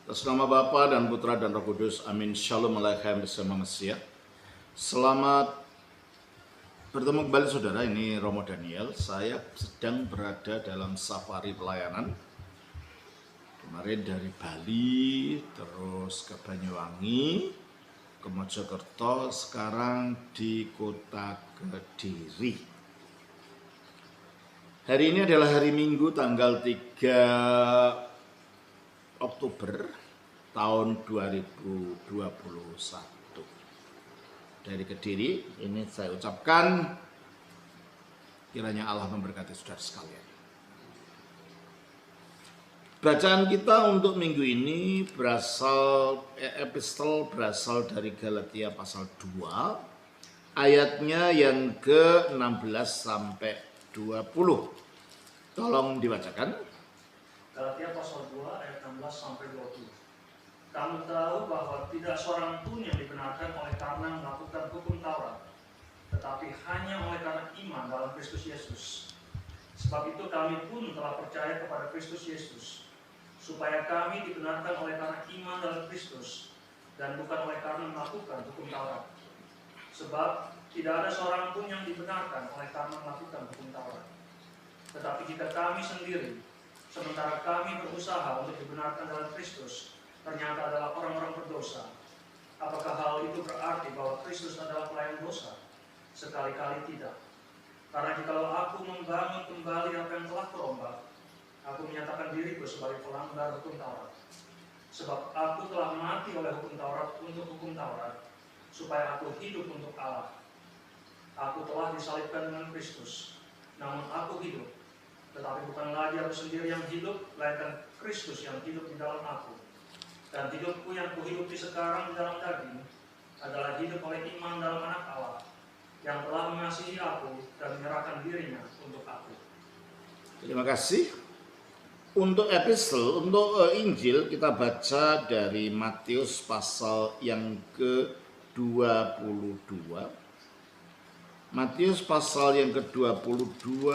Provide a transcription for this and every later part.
Atas nama Bapa dan Putra dan Roh Kudus, amin. Shalom alaikum bersama Mesia. Selamat bertemu kembali saudara, ini Romo Daniel. Saya sedang berada dalam safari pelayanan. Kemarin dari Bali, terus ke Banyuwangi, ke Mojokerto, sekarang di kota Kediri. Hari ini adalah hari Minggu tanggal 3 Oktober tahun 2021. Dari Kediri ini saya ucapkan kiranya Allah memberkati saudara sekalian. Bacaan kita untuk minggu ini epistel berasal dari Galatia pasal 2 ayatnya yang ke-16 sampai 20. Tolong dibacakan. Galatia pasal 2 ayat 16 sampai 20. Kamu tahu bahwa tidak seorang pun yang dibenarkan oleh karena melakukan hukum Taurat, tetapi hanya oleh karena iman dalam Kristus Yesus. Sebab itu kami pun telah percaya kepada Kristus Yesus, supaya kami dibenarkan oleh karena iman dalam Kristus, dan bukan oleh karena melakukan hukum Taurat. Sebab tidak ada seorang pun yang dibenarkan oleh karena melakukan hukum Taurat. Tetapi jika kami sendiri, sementara kami berusaha untuk dibenarkan dalam Kristus, ternyata adalah orang-orang berdosa. Apakah hal itu berarti bahwa Kristus adalah pelayan dosa? Sekali-kali tidak. Karena jikalau aku membangun kembali apa yang telah terombak, aku menyatakan diriku sebagai pelanggar hukum Taurat. Sebab aku telah mati oleh hukum Taurat untuk hukum Taurat, supaya aku hidup untuk Allah. Aku telah disalibkan dengan Kristus, namun aku hidup. Tetapi bukan lagi aku sendiri yang hidup, melainkan Kristus yang hidup di dalam aku. Dan hidupku yang kuhidupi sekarang di dalam daging adalah hidup oleh iman dalam Anak Allah, yang telah mengasihi aku dan menyerahkan dirinya untuk aku. Terima kasih. Untuk Injil kita baca dari Matius pasal yang ke-22. Matius pasal yang ke-22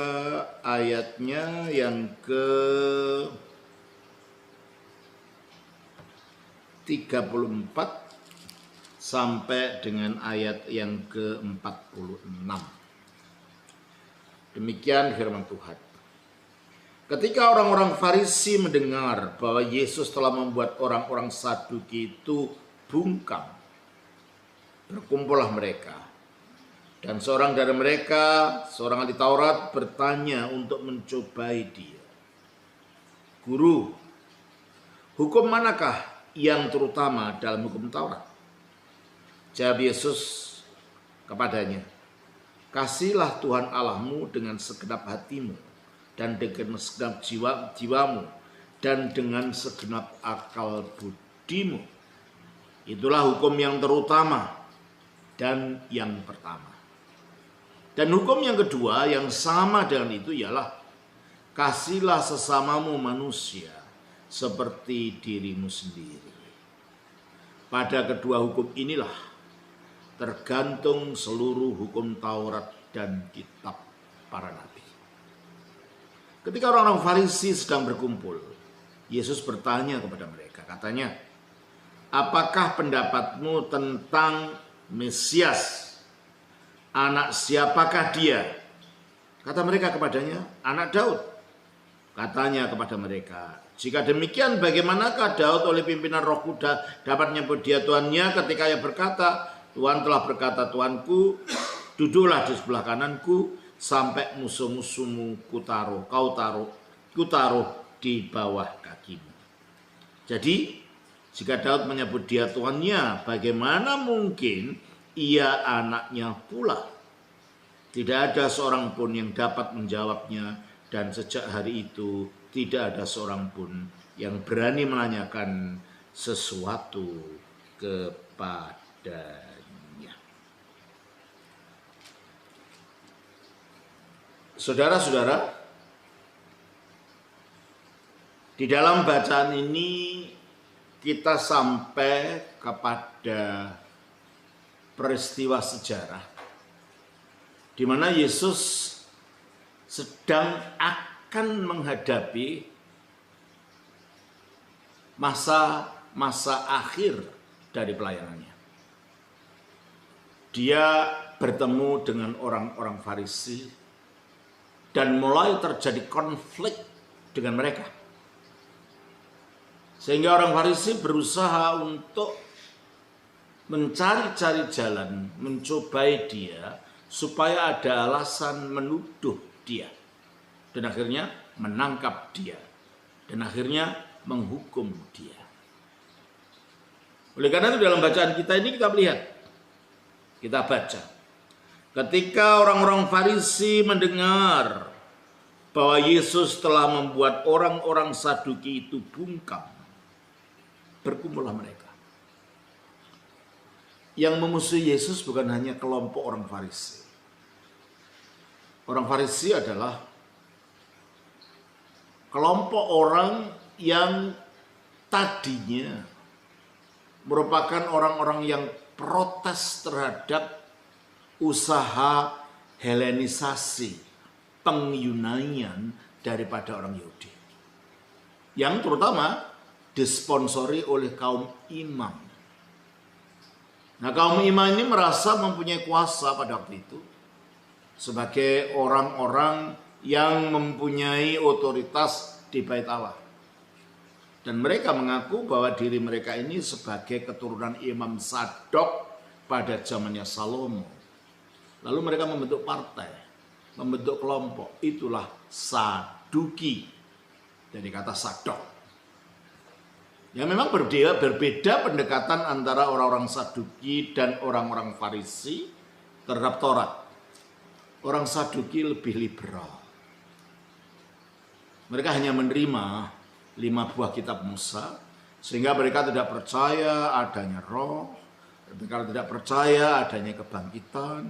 ayatnya yang ke-34 sampai dengan ayat yang ke-46. Demikian firman Tuhan. Ketika orang-orang Farisi mendengar bahwa Yesus telah membuat orang-orang Saduki itu bungkam, berkumpullah mereka. Dan seorang dari mereka, seorang ahli Taurat, bertanya untuk mencobai dia. Guru, hukum manakah yang terutama dalam hukum Taurat? Jawab Yesus kepadanya, kasihlah Tuhan Allahmu dengan segenap hatimu, dan dengan segenap jiwamu, dan dengan segenap akal budimu. Itulah hukum yang terutama dan yang pertama. Dan hukum yang kedua yang sama dengan itu ialah kasihlah sesamamu manusia seperti dirimu sendiri. Pada kedua hukum inilah tergantung seluruh hukum Taurat dan kitab para nabi. Ketika orang-orang Farisi sedang berkumpul, Yesus bertanya kepada mereka, katanya, apakah pendapatmu tentang Mesias? Anak siapakah dia? Kata mereka kepadanya, anak Daud. Katanya kepada mereka, jika demikian bagaimanakah Daud oleh pimpinan Roh Kudus dapat menyebut dia Tuannya ketika ia berkata, Tuhan telah berkata Tuanku, duduklah di sebelah kananku sampai musuh-musuhmu kutaruh di bawah kakimu. Jadi, jika Daud menyebut dia Tuannya, bagaimana mungkin ia anaknya pula? Tidak ada seorang pun yang dapat menjawabnya, dan sejak hari itu tidak ada seorang pun yang berani menanyakan sesuatu kepadanya. Saudara-saudara, di dalam bacaan ini kita sampai kepada peristiwa sejarah di mana Yesus sedang akan menghadapi masa masa akhir dari pelayanannya. Dia bertemu dengan orang-orang Farisi dan mulai terjadi konflik dengan mereka. Sehingga orang Farisi berusaha untuk mencari-cari jalan, mencobai dia supaya ada alasan menuduh dia. Dan akhirnya menangkap dia. Dan akhirnya menghukum dia. Oleh karena itu dalam bacaan kita ini kita melihat, kita baca. Ketika orang-orang Farisi mendengar bahwa Yesus telah membuat orang-orang Saduki itu bungkam, berkumpullah mereka. Yang memusuhi Yesus bukan hanya kelompok orang Farisi. Orang Farisi adalah kelompok orang yang tadinya merupakan orang-orang yang protes terhadap usaha Helenisasi, pengyunanian daripada orang Yahudi. Yang terutama disponsori oleh kaum imam. Nah, kaum imam ini merasa mempunyai kuasa pada waktu itu sebagai orang-orang yang mempunyai otoritas di Bait Allah. Dan mereka mengaku bahwa diri mereka ini sebagai keturunan Imam Sadok pada zamannya Salomo. Lalu mereka membentuk partai, membentuk kelompok. Itulah Saduki, dari kata Sadok. Ya memang berbeda pendekatan antara orang-orang Saduki dan orang-orang Farisi terhadap Taurat. Orang Saduki lebih liberal. Mereka hanya menerima 5 buah kitab Musa, sehingga mereka tidak percaya adanya roh, mereka tidak percaya adanya kebangkitan,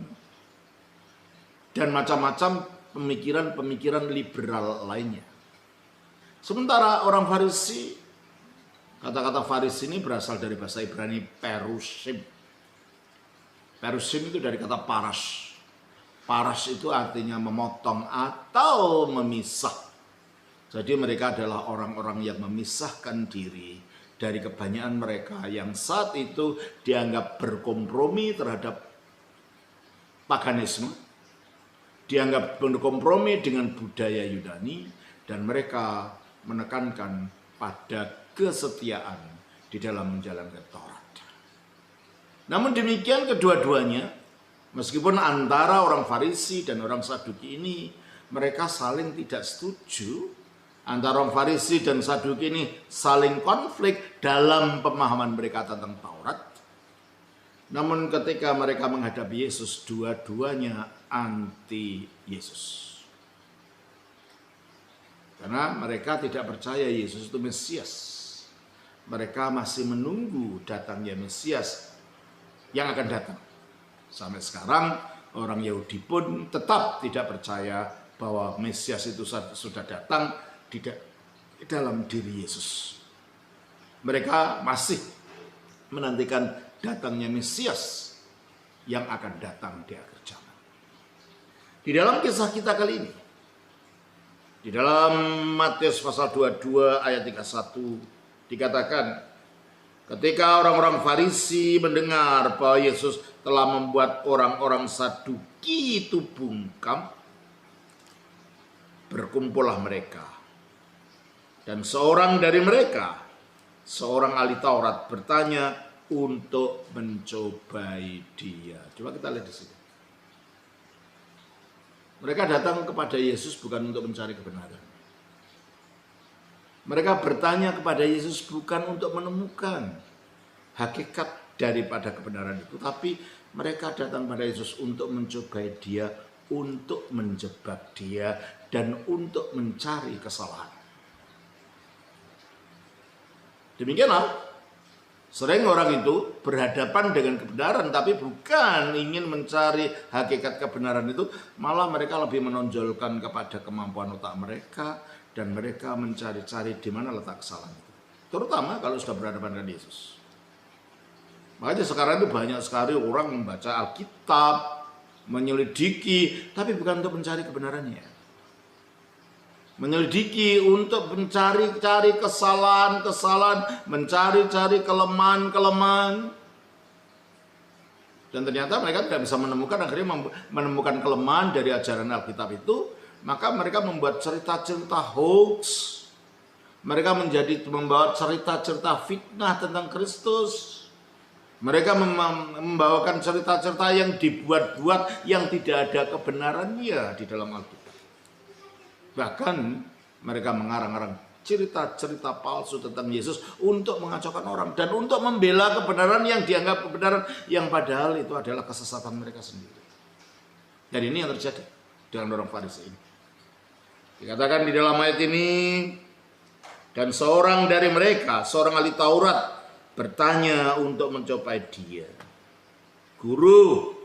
dan macam-macam pemikiran-pemikiran liberal lainnya. Sementara orang Farisi, kata-kata Farisi ini berasal dari bahasa Ibrani perusim. Perusim itu dari kata paras. Paras itu artinya memotong atau memisah. Jadi mereka adalah orang-orang yang memisahkan diri dari kebanyakan mereka yang saat itu dianggap berkompromi terhadap paganisme, dianggap berkompromi dengan budaya Yunani, dan mereka menekankan pada kesetiaan di dalam menjalankan Taurat. Namun demikian kedua-duanya, meskipun antara orang Farisi dan orang Saduki ini mereka saling tidak setuju, antara orang Farisi dan Saduki ini saling konflik dalam pemahaman mereka tentang Taurat. Namun ketika mereka menghadapi Yesus, dua-duanya anti Yesus. Karena mereka tidak percaya Yesus itu Mesias. Mereka masih menunggu datangnya Mesias yang akan datang. Sampai sekarang orang Yahudi pun tetap tidak percaya bahwa Mesias itu sudah datang di dalam diri Yesus. Mereka masih menantikan datangnya Mesias yang akan datang di akhir zaman. Di dalam kisah kita kali ini, di dalam Matius pasal 22 ayat 31 dikatakan, ketika orang-orang Farisi mendengar bahwa Yesus telah membuat orang-orang Saduki itu bungkam, berkumpullah mereka. Dan seorang dari mereka, seorang ahli Taurat, bertanya untuk mencobai dia. Coba kita lihat di sini. Mereka datang kepada Yesus bukan untuk mencari kebenaran. Mereka bertanya kepada Yesus bukan untuk menemukan hakikat daripada kebenaran itu, tapi mereka datang pada Yesus untuk mencobai dia, untuk menjebak dia, dan untuk mencari kesalahan. Demikianlah, sering orang itu berhadapan dengan kebenaran, tapi bukan ingin mencari hakikat kebenaran itu, malah mereka lebih menonjolkan kepada kemampuan otak mereka, dan mereka mencari-cari di mana letak kesalahan itu. Terutama kalau sudah berhadapan dengan Yesus. Makanya sekarang itu banyak sekali orang membaca Alkitab, menyelidiki, tapi bukan untuk mencari kebenarannya. menyelidiki untuk mencari-cari kesalahan-kesalahan, mencari-cari kelemahan-kelemahan. Dan ternyata mereka tidak bisa menemukan, akhirnya menemukan kelemahan dari ajaran Alkitab itu, maka mereka membuat cerita-cerita hoax. Mereka membawa cerita-cerita fitnah tentang Kristus. Mereka membawakan cerita-cerita yang dibuat-buat, yang tidak ada kebenarannya di dalam Alkitab. Bahkan mereka mengarang-arang cerita-cerita palsu tentang Yesus untuk mengacaukan orang dan untuk membela kebenaran yang dianggap kebenaran, yang padahal itu adalah kesesatan mereka sendiri. Dan ini yang terjadi dengan orang Farisi ini. Dikatakan di dalam ayat ini, dan seorang dari mereka, seorang ahli Taurat, bertanya untuk mencobai dia, "Guru,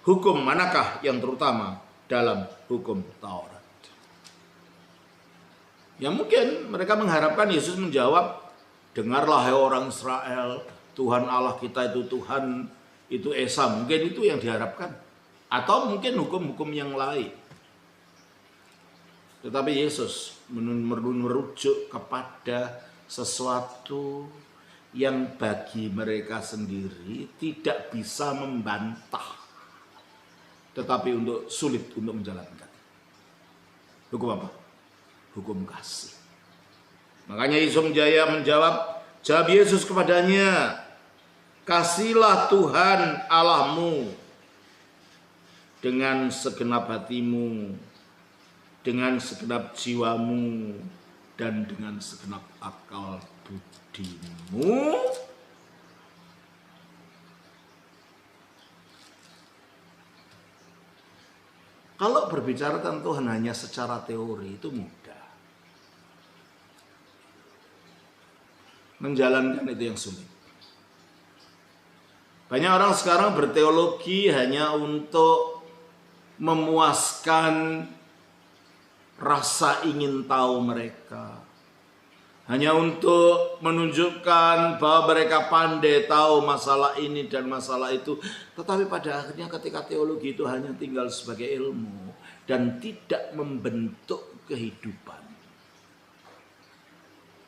hukum manakah yang terutama dalam hukum Taurat?" Ya mungkin mereka mengharapkan Yesus menjawab, "Dengarlah hai orang Israel, Tuhan Allah kita itu Tuhan, itu Esa." Mungkin itu yang diharapkan. Atau mungkin hukum-hukum yang lain. Tetapi Yesus merujuk kepada sesuatu yang bagi mereka sendiri tidak bisa membantah, tetapi sulit untuk menjalankan. Hukum apa? Hukum kasih. Makanya Yesus menjawab Yesus kepadanya, "Kasihlah Tuhan Allahmu dengan segenap hatimu, dengan segenap jiwamu, dan dengan segenap akal budimu." Kalau berbicara tentang Tuhan hanya secara teori itu mudah. Menjalankan itu yang sulit. Banyak orang sekarang berteologi hanya untuk memuaskan rasa ingin tahu mereka. Hanya untuk menunjukkan bahwa mereka pandai tahu masalah ini dan masalah itu. Tetapi pada akhirnya ketika teologi itu hanya tinggal sebagai ilmu dan tidak membentuk kehidupan,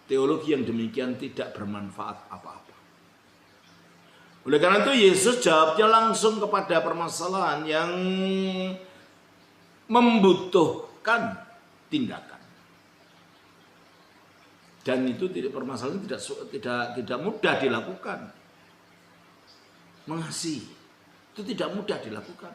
teologi yang demikian tidak bermanfaat apa-apa. Oleh karena itu Yesus jawabnya langsung kepada permasalahan yang membutuhkan tindakan. Dan itu permasalahan tidak mudah dilakukan. Mengasihi itu tidak mudah dilakukan.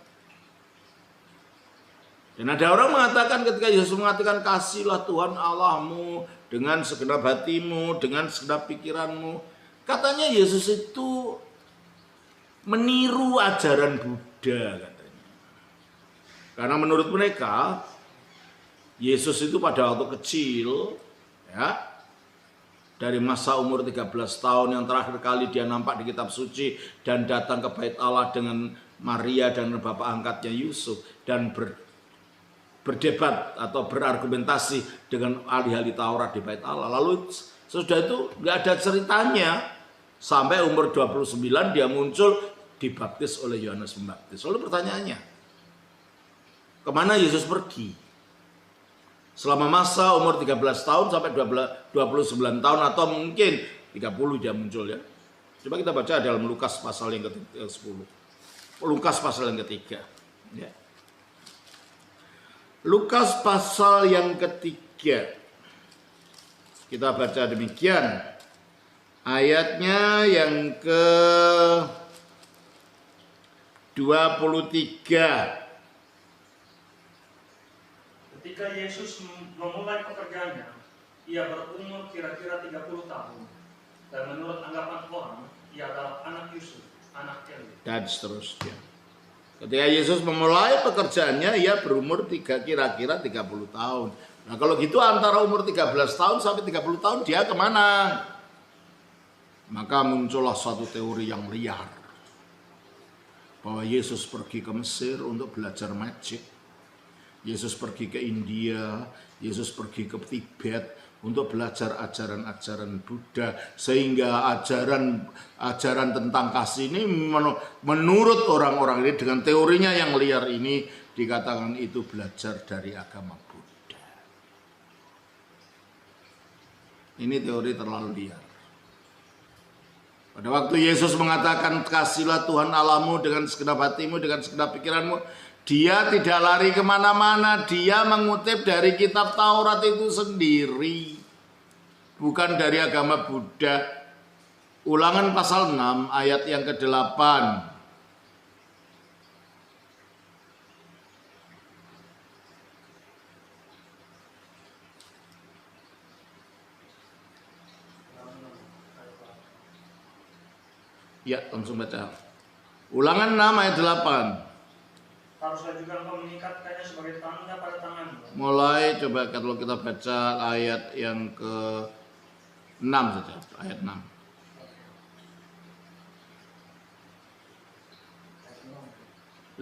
Dan ada orang mengatakan ketika Yesus mengatakan kasihlah Tuhan Allahmu dengan segenap hatimu, dengan segenap pikiranmu. Katanya Yesus itu meniru ajaran Buddha katanya. Karena menurut mereka Yesus itu pada waktu kecil, ya, dari masa umur 13 tahun yang terakhir kali dia nampak di kitab suci dan datang ke bait Allah dengan Maria dan bapak angkatnya Yusuf dan berdebat atau berargumentasi dengan ahli-ahli Taurat di bait Allah. Lalu sesudah itu nggak ada ceritanya sampai umur 29 dia muncul dibaptis oleh Yohanes Pembaptis. Lalu pertanyaannya, kemana Yesus pergi? Selama masa umur 13 tahun sampai 29 tahun atau mungkin 30 dia muncul ya. Coba kita baca dalam Lukas pasal yang ke-10. Lukas pasal yang ketiga. Ya. Lukas pasal yang ketiga. Kita baca demikian. Ayatnya yang ke-23. Ketika Yesus memulai pekerjaannya, ia berumur kira-kira 30 tahun. Dan menurut anggapan orang, ia adalah anak Yusuf, anak Eli. Dan seterusnya. Ketika Yesus memulai pekerjaannya, ia berumur kira-kira 30 tahun. Nah kalau gitu antara umur 13 tahun sampai 30 tahun dia kemana? Maka muncullah suatu teori yang liar. Bahwa Yesus pergi ke Mesir untuk belajar magic. Yesus pergi ke India, Yesus pergi ke Tibet untuk belajar ajaran-ajaran Buddha, sehingga ajaran tentang kasih ini menurut orang-orang ini dengan teorinya yang liar ini dikatakan itu belajar dari agama Buddha. Ini teori terlalu liar. Pada waktu Yesus mengatakan kasihlah Tuhan Allahmu dengan segenap hatimu, dengan segenap pikiranmu, dia tidak lari kemana-mana. Dia mengutip dari kitab Taurat itu sendiri, bukan dari agama Buddha. Ulangan pasal 6 ayat yang ke-8. Ya, langsung baca. Ulangan 6 ayat 8. Haruslah juga engkau mengikatkannya sebagai tanda pada tanganmu. Mulai coba kalau kita baca ayat yang ke-6 saja, ayat 6.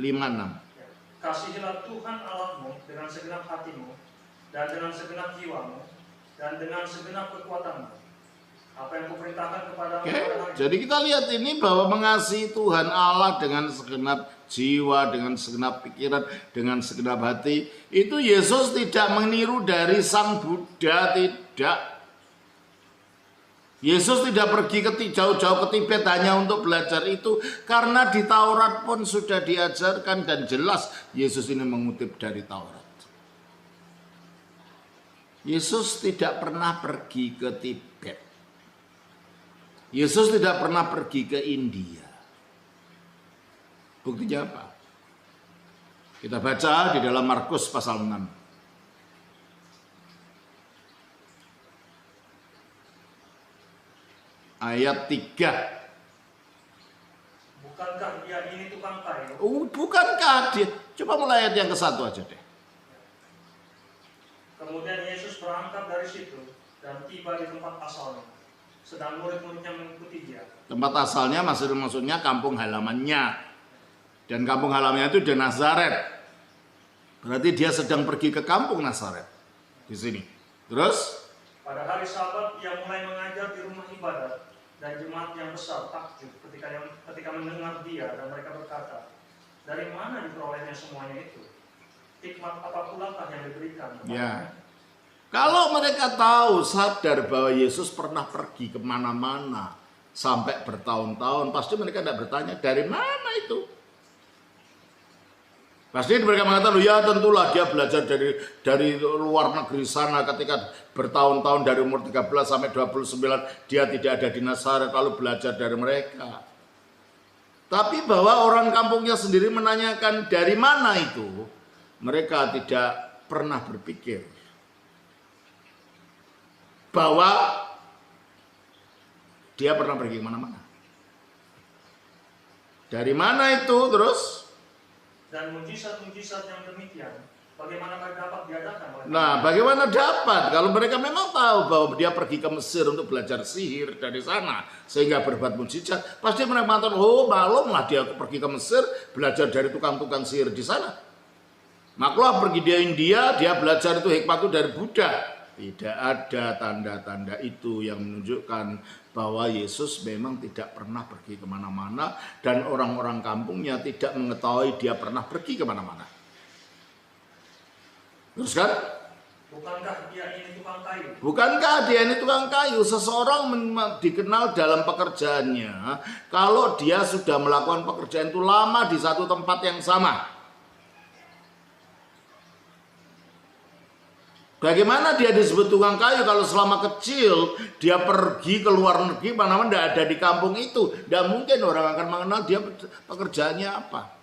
Lima enam. Kasihilah Tuhan Allahmu dengan segenap hatimu, dan dengan segenap jiwamu, dan dengan segenap kekuatanmu. Apa yang kuperintahkan kepadamu. Oke, jadi kita lihat ini bahwa mengasihi Tuhan Allah dengan segenap jiwa, dengan segenap pikiran, dengan segenap hati. Itu Yesus tidak meniru dari Sang Buddha, tidak. Yesus tidak pergi jauh-jauh ke Tibet hanya untuk belajar itu. Karena di Taurat pun sudah diajarkan dan jelas Yesus ini mengutip dari Taurat. Yesus tidak pernah pergi ke Tibet. Yesus tidak pernah pergi ke India. Buktinya apa? Kita baca di dalam Markus pasal 6. Ayat 3. Bukankah dia ini tukang kayu? Bukankah dia? Coba mulai ayat yang ke-1 aja deh. Kemudian Yesus berangkat dari situ dan tiba di tempat asalnya. Sedang murid-muridnya mengikuti dia. Tempat asalnya maksudnya kampung halamannya. Dan kampung halamannya itu di Nazaret. Berarti dia sedang pergi ke kampung Nazaret. Di sini. Terus? Pada hari Sabat ia mulai mengajar di rumah ibadat. Dan jemaat yang besar takjub ketika mendengar dia. Dan mereka berkata, dari mana diperolehnya semuanya itu? Hikmat apa pulakah yang diberikan? Ya. Kalau mereka tahu, sadar bahwa Yesus pernah pergi kemana-mana sampai bertahun-tahun, pasti mereka tidak bertanya dari mana itu. Pasti mereka mengatakan, ya tentulah dia belajar dari luar negeri sana ketika bertahun-tahun dari umur 13 sampai 29 dia tidak ada di Nazaret lalu belajar dari mereka. Tapi bahwa orang kampungnya sendiri menanyakan dari mana itu, mereka tidak pernah berpikir bahwa dia pernah pergi kemana-mana. Dari mana itu terus? Dan mujizat-mujizat yang demikian, bagaimana dapat diadakan oleh bagaimana dapat? Kalau mereka memang tahu bahwa dia pergi ke Mesir untuk belajar sihir dari sana, sehingga berbuat mujizat, pasti mereka mengatakan, oh malumlah dia pergi ke Mesir, belajar dari tukang-tukang sihir di sana. Maklah pergi dia India, dia belajar itu hikmat itu dari Buddha. Tidak ada tanda-tanda itu yang menunjukkan bahwa Yesus memang tidak pernah pergi kemana-mana dan orang-orang kampungnya tidak mengetahui dia pernah pergi kemana-mana. Terus kan? Bukankah dia ini tukang kayu? Bukankah dia ini tukang kayu? Seseorang dikenal dalam pekerjaannya kalau dia sudah melakukan pekerjaan itu lama di satu tempat yang sama. Bagaimana dia disebut tukang kayu kalau selama kecil dia pergi ke luar negeri, mana-mana tidak ada di kampung itu. Tidak mungkin orang akan mengenal dia pekerjaannya apa.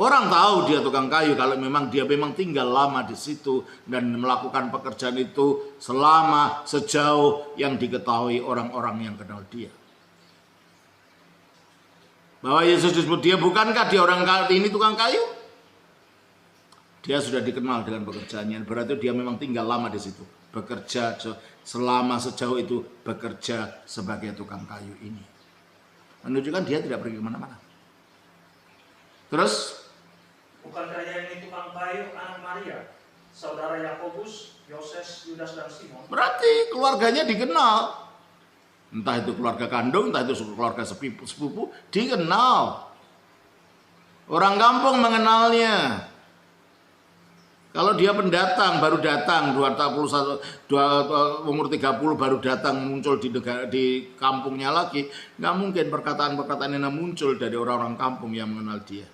Orang tahu dia tukang kayu kalau memang dia tinggal lama di situ dan melakukan pekerjaan itu selama sejauh yang diketahui orang-orang yang kenal dia. Bahwa Yesus disebut dia, bukankah dia orang ini tukang kayu? Dia sudah dikenal dengan pekerjaannya, berarti dia memang tinggal lama di situ. Bekerja selama sejauh itu, bekerja sebagai tukang kayu ini. Menunjukkan dia tidak pergi kemana-mana. Terus? Bukankah dia ini tukang kayu anak Maria, saudara Yakobus, Yoses, Yudas, dan Simon? Berarti keluarganya dikenal. Entah itu keluarga kandung, entah itu keluarga sepupu, dikenal. Orang kampung mengenalnya. Kalau dia pendatang, baru datang, umur 30 baru datang muncul di kampungnya lagi, nggak mungkin perkataan-perkataan yang muncul dari orang-orang kampung yang mengenal dia.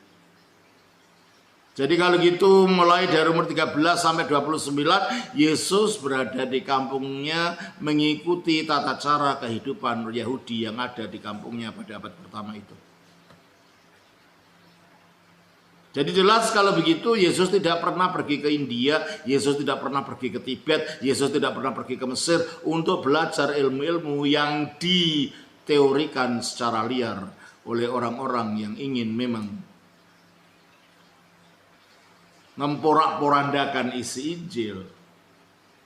Jadi kalau gitu mulai dari umur 13 sampai 29, Yesus berada di kampungnya mengikuti tata cara kehidupan Yahudi yang ada di kampungnya pada abad pertama itu. Jadi jelas kalau begitu Yesus tidak pernah pergi ke India, Yesus tidak pernah pergi ke Tibet, Yesus tidak pernah pergi ke Mesir untuk belajar ilmu-ilmu yang diteorikan secara liar oleh orang-orang yang ingin memang memporak-porandakan isi Injil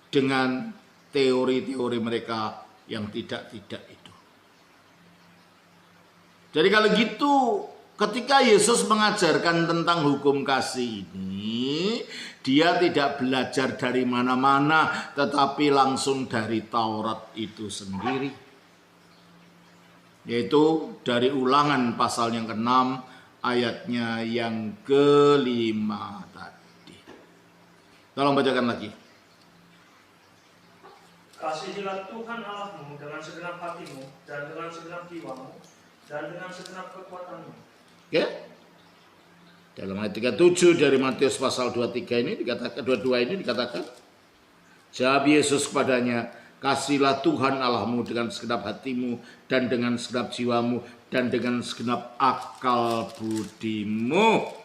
dengan teori-teori mereka yang tidak-tidak itu. Jadi kalau gitu, ketika Yesus mengajarkan tentang hukum kasih ini, dia tidak belajar dari mana-mana, tetapi langsung dari Taurat itu sendiri. Yaitu dari Ulangan pasal yang ke-6, ayatnya yang ke-5 tadi. Tolong bacakan lagi. Kasihilah Tuhan Allahmu dengan segenap hatimu, dan dengan segenap jiwamu, dan dengan segenap kekuatanmu. Oke. Dalam ayat 37 dari Matius pasal 23 ini dikatakan, 22 ini dikatakan, jawab Yesus kepadanya, kasihlah Tuhan Allahmu dengan segenap hatimu, dan dengan segenap jiwamu, dan dengan segenap akal budimu.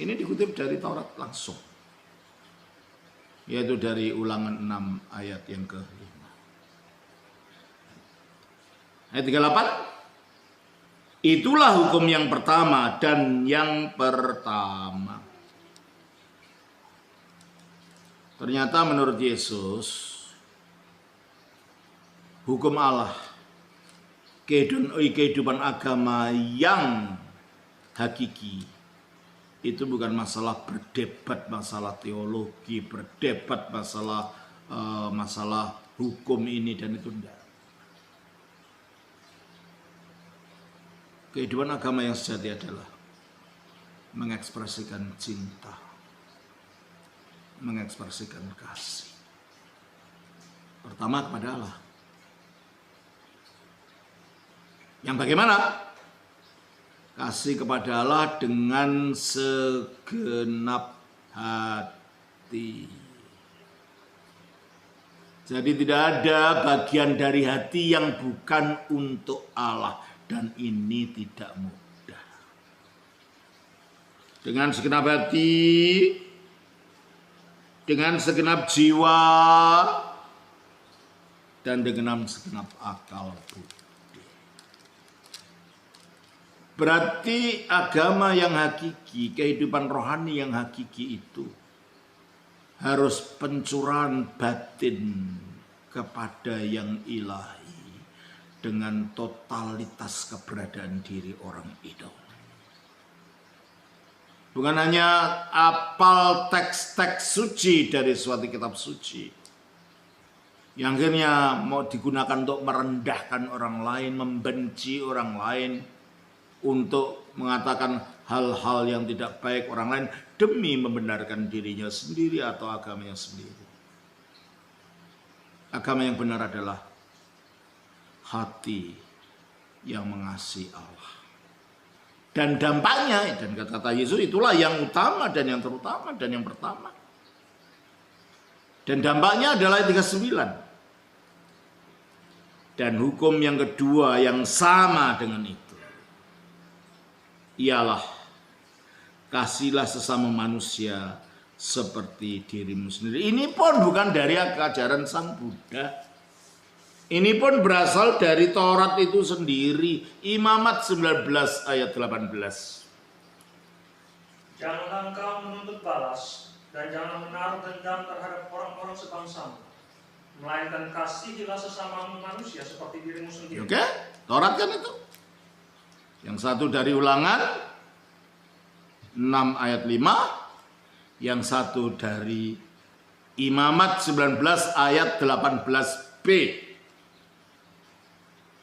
Ini dikutip dari Taurat langsung, yaitu dari Ulangan 6 ayat yang ke-5. Ayat 38. Itulah hukum yang pertama dan yang pertama. Ternyata menurut Yesus, hukum Allah, kehidupan agama yang hakiki, itu bukan masalah berdebat masalah teologi, berdebat masalah hukum ini dan itu enggak. Kehidupan agama yang sejati adalah mengekspresikan cinta, mengekspresikan kasih. Pertama kepada Allah. Yang bagaimana? Kasih kepada Allah dengan segenap hati. Jadi tidak ada bagian dari hati yang bukan untuk Allah. Dan ini tidak mudah. Dengan segenap hati, dengan segenap jiwa, dan dengan segenap akal budi. Berarti agama yang hakiki, kehidupan rohani yang hakiki itu harus pencurahan batin kepada yang ilahi. Dengan totalitas keberadaan diri orang itu. Bukan hanya apal teks-teks suci dari suatu kitab suci. Yang akhirnya mau digunakan untuk merendahkan orang lain, membenci orang lain. Untuk mengatakan hal-hal yang tidak baik orang lain. Demi membenarkan dirinya sendiri atau agamanya sendiri. Agama yang benar adalah hati yang mengasihi Allah. Dan dampaknya, dan kata Yesus, itulah yang utama dan yang terutama dan yang pertama. Dan dampaknya adalah 39. Dan hukum yang kedua yang sama dengan itu, ialah kasihlah sesama manusia seperti dirimu sendiri. Ini pun bukan dari ajaran Sang Buddha. Ini pun berasal dari Taurat itu sendiri. Imamat 19 ayat 18. Janganlah engkau menuntut balas, dan janganlah menaruh dendam terhadap orang-orang sebangsamu. Melainkan kasihilah sesamamu manusia seperti dirimu sendiri. Oke, Taurat kan itu. Yang satu dari Ulangan 6 ayat 5. Yang satu dari Imamat 19 ayat 18b.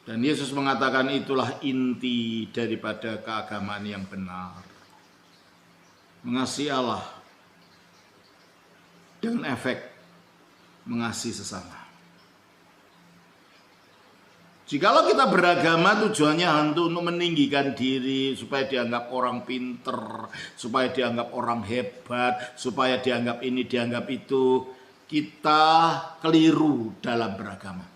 Dan Yesus mengatakan itulah inti daripada keagamaan yang benar. mengasihi Allah dengan efek mengasihi sesama. Jikalau kita beragama tujuannya untuk meninggikan diri, supaya dianggap orang pinter, supaya dianggap orang hebat, supaya dianggap ini, dianggap itu, kita keliru dalam beragama.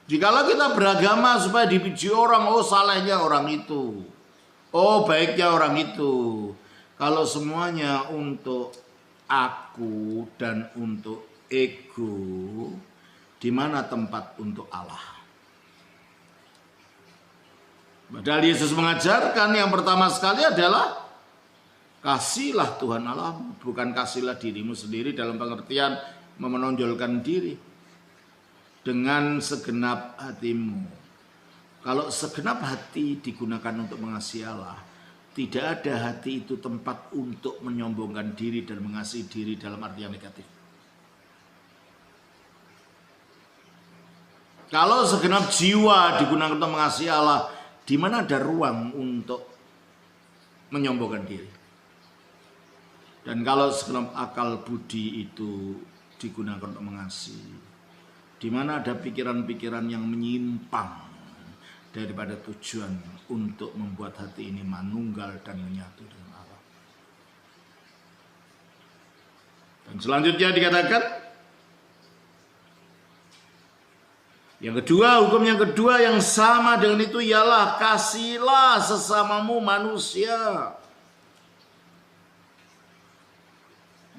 Jikalau kita beragama supaya dipuji orang, oh salehnya orang itu, oh baiknya orang itu. Kalau semuanya untuk aku dan untuk ego, di mana tempat untuk Allah? Padahal Yesus mengajarkan yang pertama sekali adalah kasihlah Tuhan Allahmu, bukan kasihlah dirimu sendiri dalam pengertian menonjolkan diri dengan segenap hatimu. Kalau segenap hati digunakan untuk mengasihi Allah, tidak ada hati itu tempat untuk menyombongkan diri dan mengasihi diri dalam arti yang negatif. Kalau segenap jiwa digunakan untuk mengasihi Allah, di mana ada ruang untuk menyombongkan diri? Dan kalau segenap akal budi itu digunakan untuk mengasihi, di mana ada pikiran-pikiran yang menyimpang daripada tujuan untuk membuat hati ini manunggal dan menyatu dengan Allah. Dan selanjutnya dikatakan, yang kedua, hukum yang kedua yang sama dengan itu ialah kasihilah sesamamu manusia.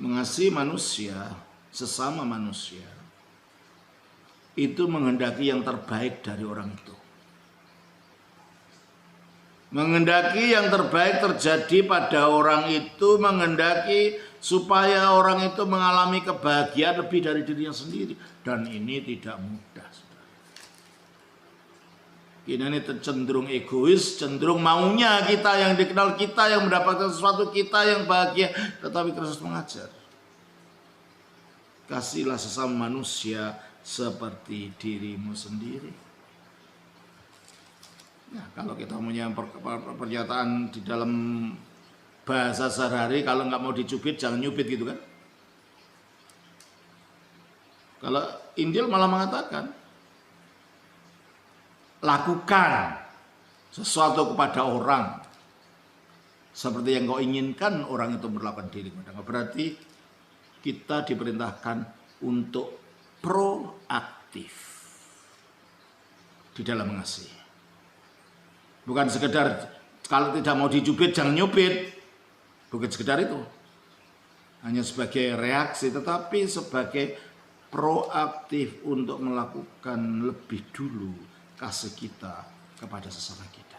Mengasihi manusia, sesama manusia, itu menghendaki yang terbaik dari orang itu. Menghendaki yang terbaik terjadi pada orang itu, menghendaki supaya orang itu mengalami kebahagiaan lebih dari dirinya sendiri. Dan ini tidak mudah. Ini cenderung egois, cenderung maunya kita yang dikenal, kita yang mendapatkan sesuatu, kita yang bahagia. Tetapi Kristus mengajar, kasihlah sesama manusia seperti dirimu sendiri. Nah, kalau kita punya pernyataan di dalam bahasa sehari-hari, kalau nggak mau dicubit jangan nyubit gitu kan. Kalau Injil malah mengatakan, lakukan sesuatu kepada orang seperti yang kau inginkan orang itu berlakukan diri kepada. Berarti kita diperintahkan untuk proaktif di dalam mengasihi. Bukan sekedar kalau tidak mau dicubit jangan nyubit. Bukan sekedar itu. Hanya sebagai reaksi, tetapi sebagai proaktif untuk melakukan lebih dulu kasih kita kepada sesama kita.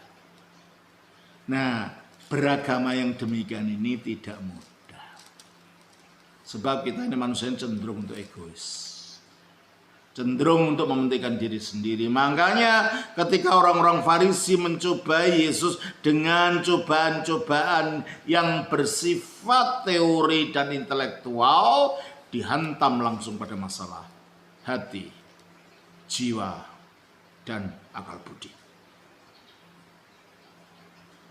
Nah, beragama yang demikian ini tidak mudah. Sebab kita ini manusia yang cenderung untuk egois. Cenderung untuk mementingkan diri sendiri. Makanya ketika orang-orang Farisi mencoba Yesus dengan cobaan-cobaan yang bersifat teori dan intelektual, dihantam langsung pada masalah hati, jiwa, dan akal budi.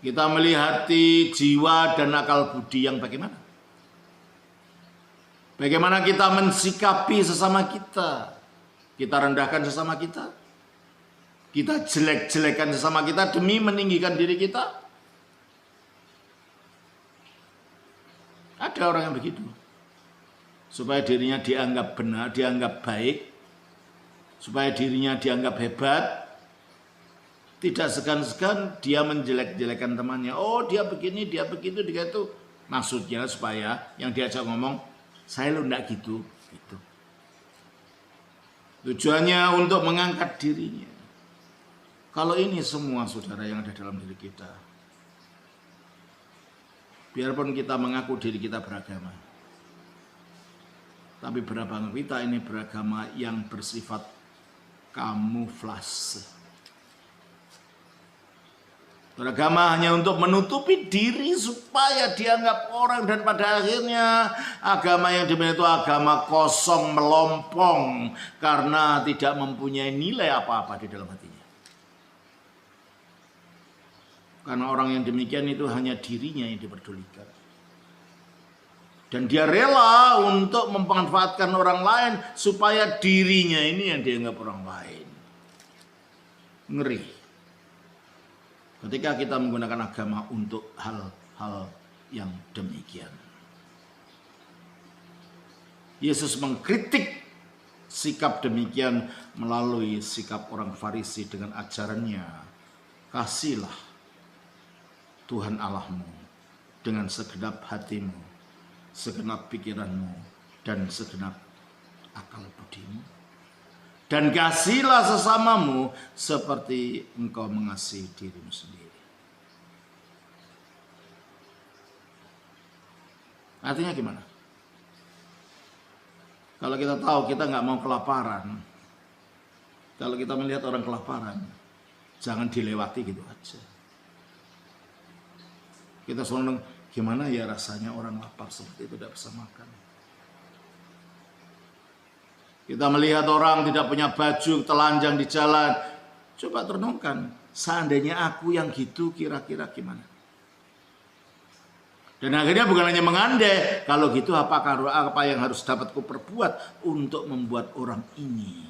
Kita melihat jiwa dan akal budi yang bagaimana? Bagaimana kita mensikapi sesama kita? Kita rendahkan sesama kita? Kita jelek-jelekan sesama kita demi meninggikan diri kita? Ada orang yang begitu. Supaya dirinya dianggap benar, dianggap baik, supaya dirinya dianggap hebat, tidak segan-segan dia menjelek-jelekan temannya. Oh dia begini, dia begitu, dia itu. Maksudnya supaya yang diajak ngomong, saya lo enggak gitu. Gitu. Tujuannya untuk mengangkat dirinya. Kalau ini semua saudara yang ada dalam diri kita, biarpun kita mengaku diri kita beragama, tapi beragama kita ini beragama yang bersifat kamuflase. Beragama hanya untuk menutupi diri supaya dianggap orang, dan pada akhirnya agama yang dimiliki itu agama kosong, melompong karena tidak mempunyai nilai apa-apa di dalam hatinya. Karena orang yang demikian itu hanya dirinya yang diperdulikan. Dan dia rela untuk memanfaatkan orang lain supaya dirinya ini yang dianggap orang lain. Ngeri. Ketika kita menggunakan agama untuk hal-hal yang demikian. Yesus mengkritik sikap demikian melalui sikap orang Farisi dengan ajarannya. Kasihilah Tuhan Allahmu dengan segenap hatimu, segenap pikiranmu, dan segenap akal budimu. Dan kasihilah sesamamu seperti engkau mengasihi dirimu sendiri. Artinya gimana? Kalau kita tahu kita nggak mau kelaparan, kalau kita melihat orang kelaparan, jangan dilewati gitu aja. Kita selalu gimana ya rasanya orang lapar seperti itu tidak bisa makan. Kita melihat orang tidak punya baju, telanjang di jalan. Coba renungkan, seandainya aku yang gitu kira-kira gimana? Dan akhirnya bukan hanya mengandai, kalau gitu apa yang harus dapat kuperbuat untuk membuat orang ini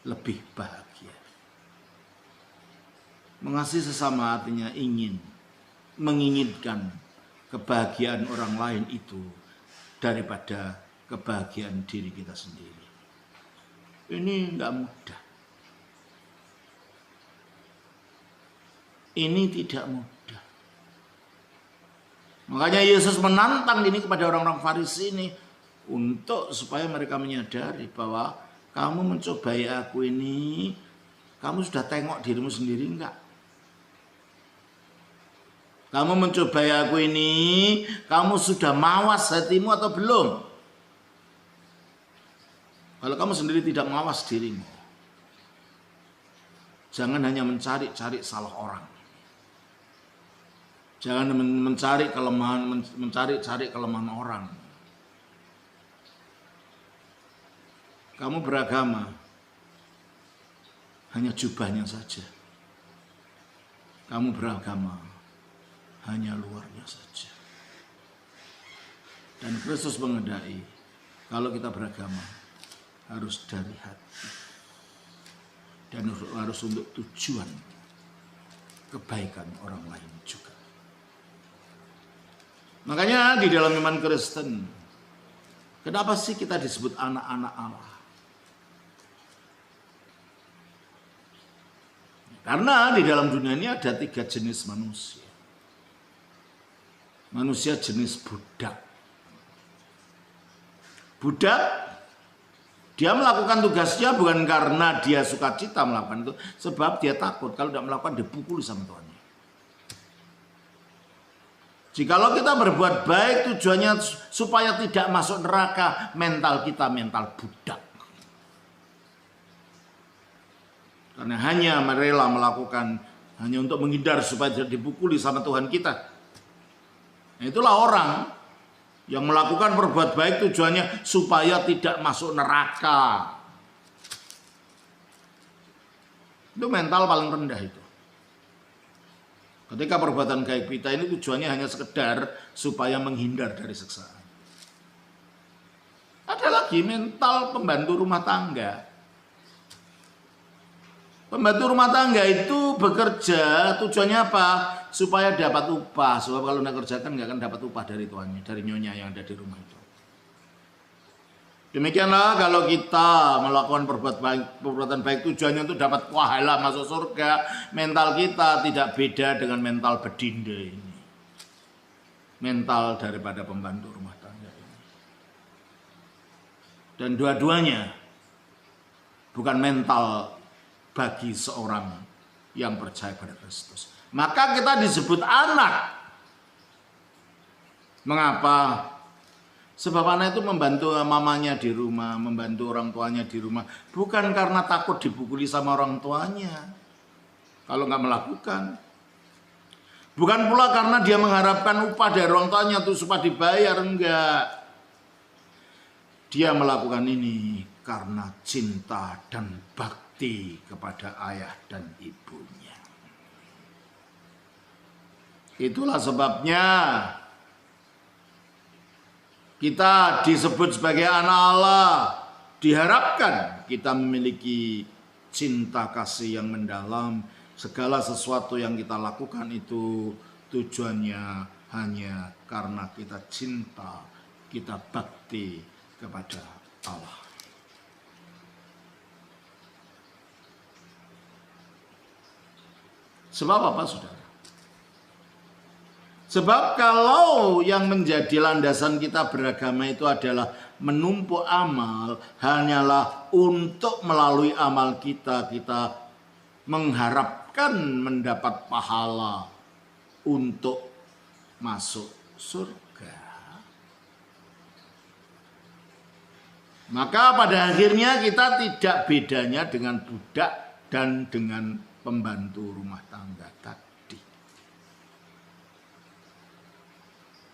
lebih bahagia. Mengasihi sesama artinya menginginkan kebahagiaan orang lain itu daripada kebahagiaan diri kita sendiri. Ini enggak mudah. Ini tidak mudah. Makanya Yesus menantang ini kepada orang-orang Farisi ini untuk supaya mereka menyadari bahwa kamu mencobai aku ini, kamu sudah tengok dirimu sendiri enggak? Kamu mencobai aku ini, kamu sudah mawas hatimu atau belum? Kalau kamu sendiri tidak mawas dirimu, jangan hanya mencari-cari salah orang. Jangan mencari kelemahan orang. Kamu beragama hanya jubahnya saja. Kamu beragama hanya luarnya saja. Dan Kristus mengendaki kalau kita beragama harus dari hati dan harus untuk tujuan kebaikan orang lain juga. Makanya di dalam iman Kristen, kenapa sih kita disebut anak-anak Allah? Karena di dalam dunia ini ada 3 jenis manusia. Manusia jenis budak. Budak, dia melakukan tugasnya bukan karena dia sukacita melakukan itu, sebab dia takut kalau tidak melakukan dipukuli sama Tuhannya. Jikalau kita berbuat baik tujuannya supaya tidak masuk neraka, mental kita mental budak. Karena hanya rela melakukan hanya untuk menghindar supaya tidak dipukuli sama Tuhan kita. Nah, itulah orang yang melakukan berbuat baik tujuannya supaya tidak masuk neraka. Itu mental paling rendah itu. Ketika perbuatan baik kita ini tujuannya hanya sekedar supaya menghindar dari siksaan. Ada lagi mental pembantu rumah tangga. Pembantu rumah tangga itu bekerja tujuannya apa? Supaya dapat upah. Sebab kalau tidak kerjakan nggak akan dapat upah dari tuannya, dari nyonya yang ada di rumah itu. Demikianlah kalau kita melakukan perbuatan baik tujuannya untuk dapat pahala masuk surga, mental kita tidak beda dengan mental bedinda ini. Mental daripada pembantu rumah tangga ini. Dan dua-duanya bukan mental bagi seorang yang percaya pada Kristus. Maka kita disebut anak. Mengapa? Sebab anak itu membantu mamanya di rumah, membantu orang tuanya di rumah. Bukan karena takut dipukuli sama orang tuanya. Kalau nggak melakukan. Bukan pula karena dia mengharapkan upah dari orang tuanya itu supaya dibayar. Enggak. Dia melakukan ini karena cinta dan bakti kepada ayah dan ibunya. Itulah sebabnya kita disebut sebagai anak Allah. Diharapkan kita memiliki cinta kasih yang mendalam. Segala sesuatu yang kita lakukan itu tujuannya hanya karena kita cinta, kita bakti kepada Allah. Sebab apa, saudara? Sebab kalau yang menjadi landasan kita beragama itu adalah menumpuk amal, hanyalah untuk melalui amal kita mengharapkan mendapat pahala untuk masuk surga. Maka pada akhirnya kita tidak bedanya dengan budak dan dengan pembantu rumah tangga tadi.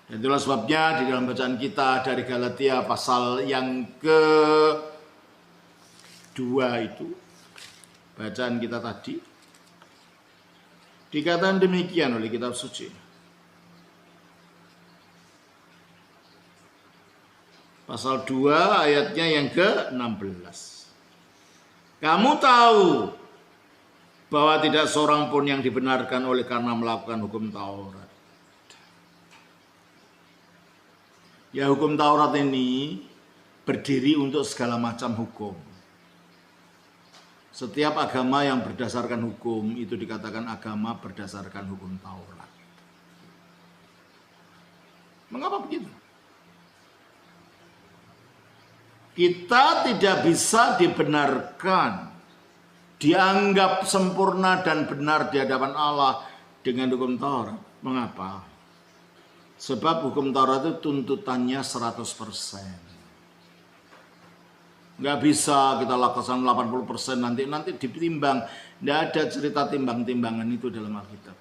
Itulah sebabnya di dalam bacaan kita dari Galatia pasal yang ke-2 itu, bacaan kita tadi, dikatakan demikian oleh kitab suci. Pasal 2 ayatnya yang ke-16. Kamu tahu bahwa tidak seorang pun yang dibenarkan oleh karena melakukan hukum Taurat. Ya, hukum Taurat ini berdiri untuk segala macam hukum. Setiap agama yang berdasarkan hukum itu dikatakan agama berdasarkan hukum Taurat. Mengapa begitu? Kita tidak bisa dibenarkan, dianggap sempurna dan benar di hadapan Allah dengan hukum Taurat. Mengapa? Sebab hukum Taurat itu tuntutannya 100%. Nggak bisa kita lakukan 80%, nanti ditimbang. Nggak ada cerita timbang-timbangan itu dalam Alkitab.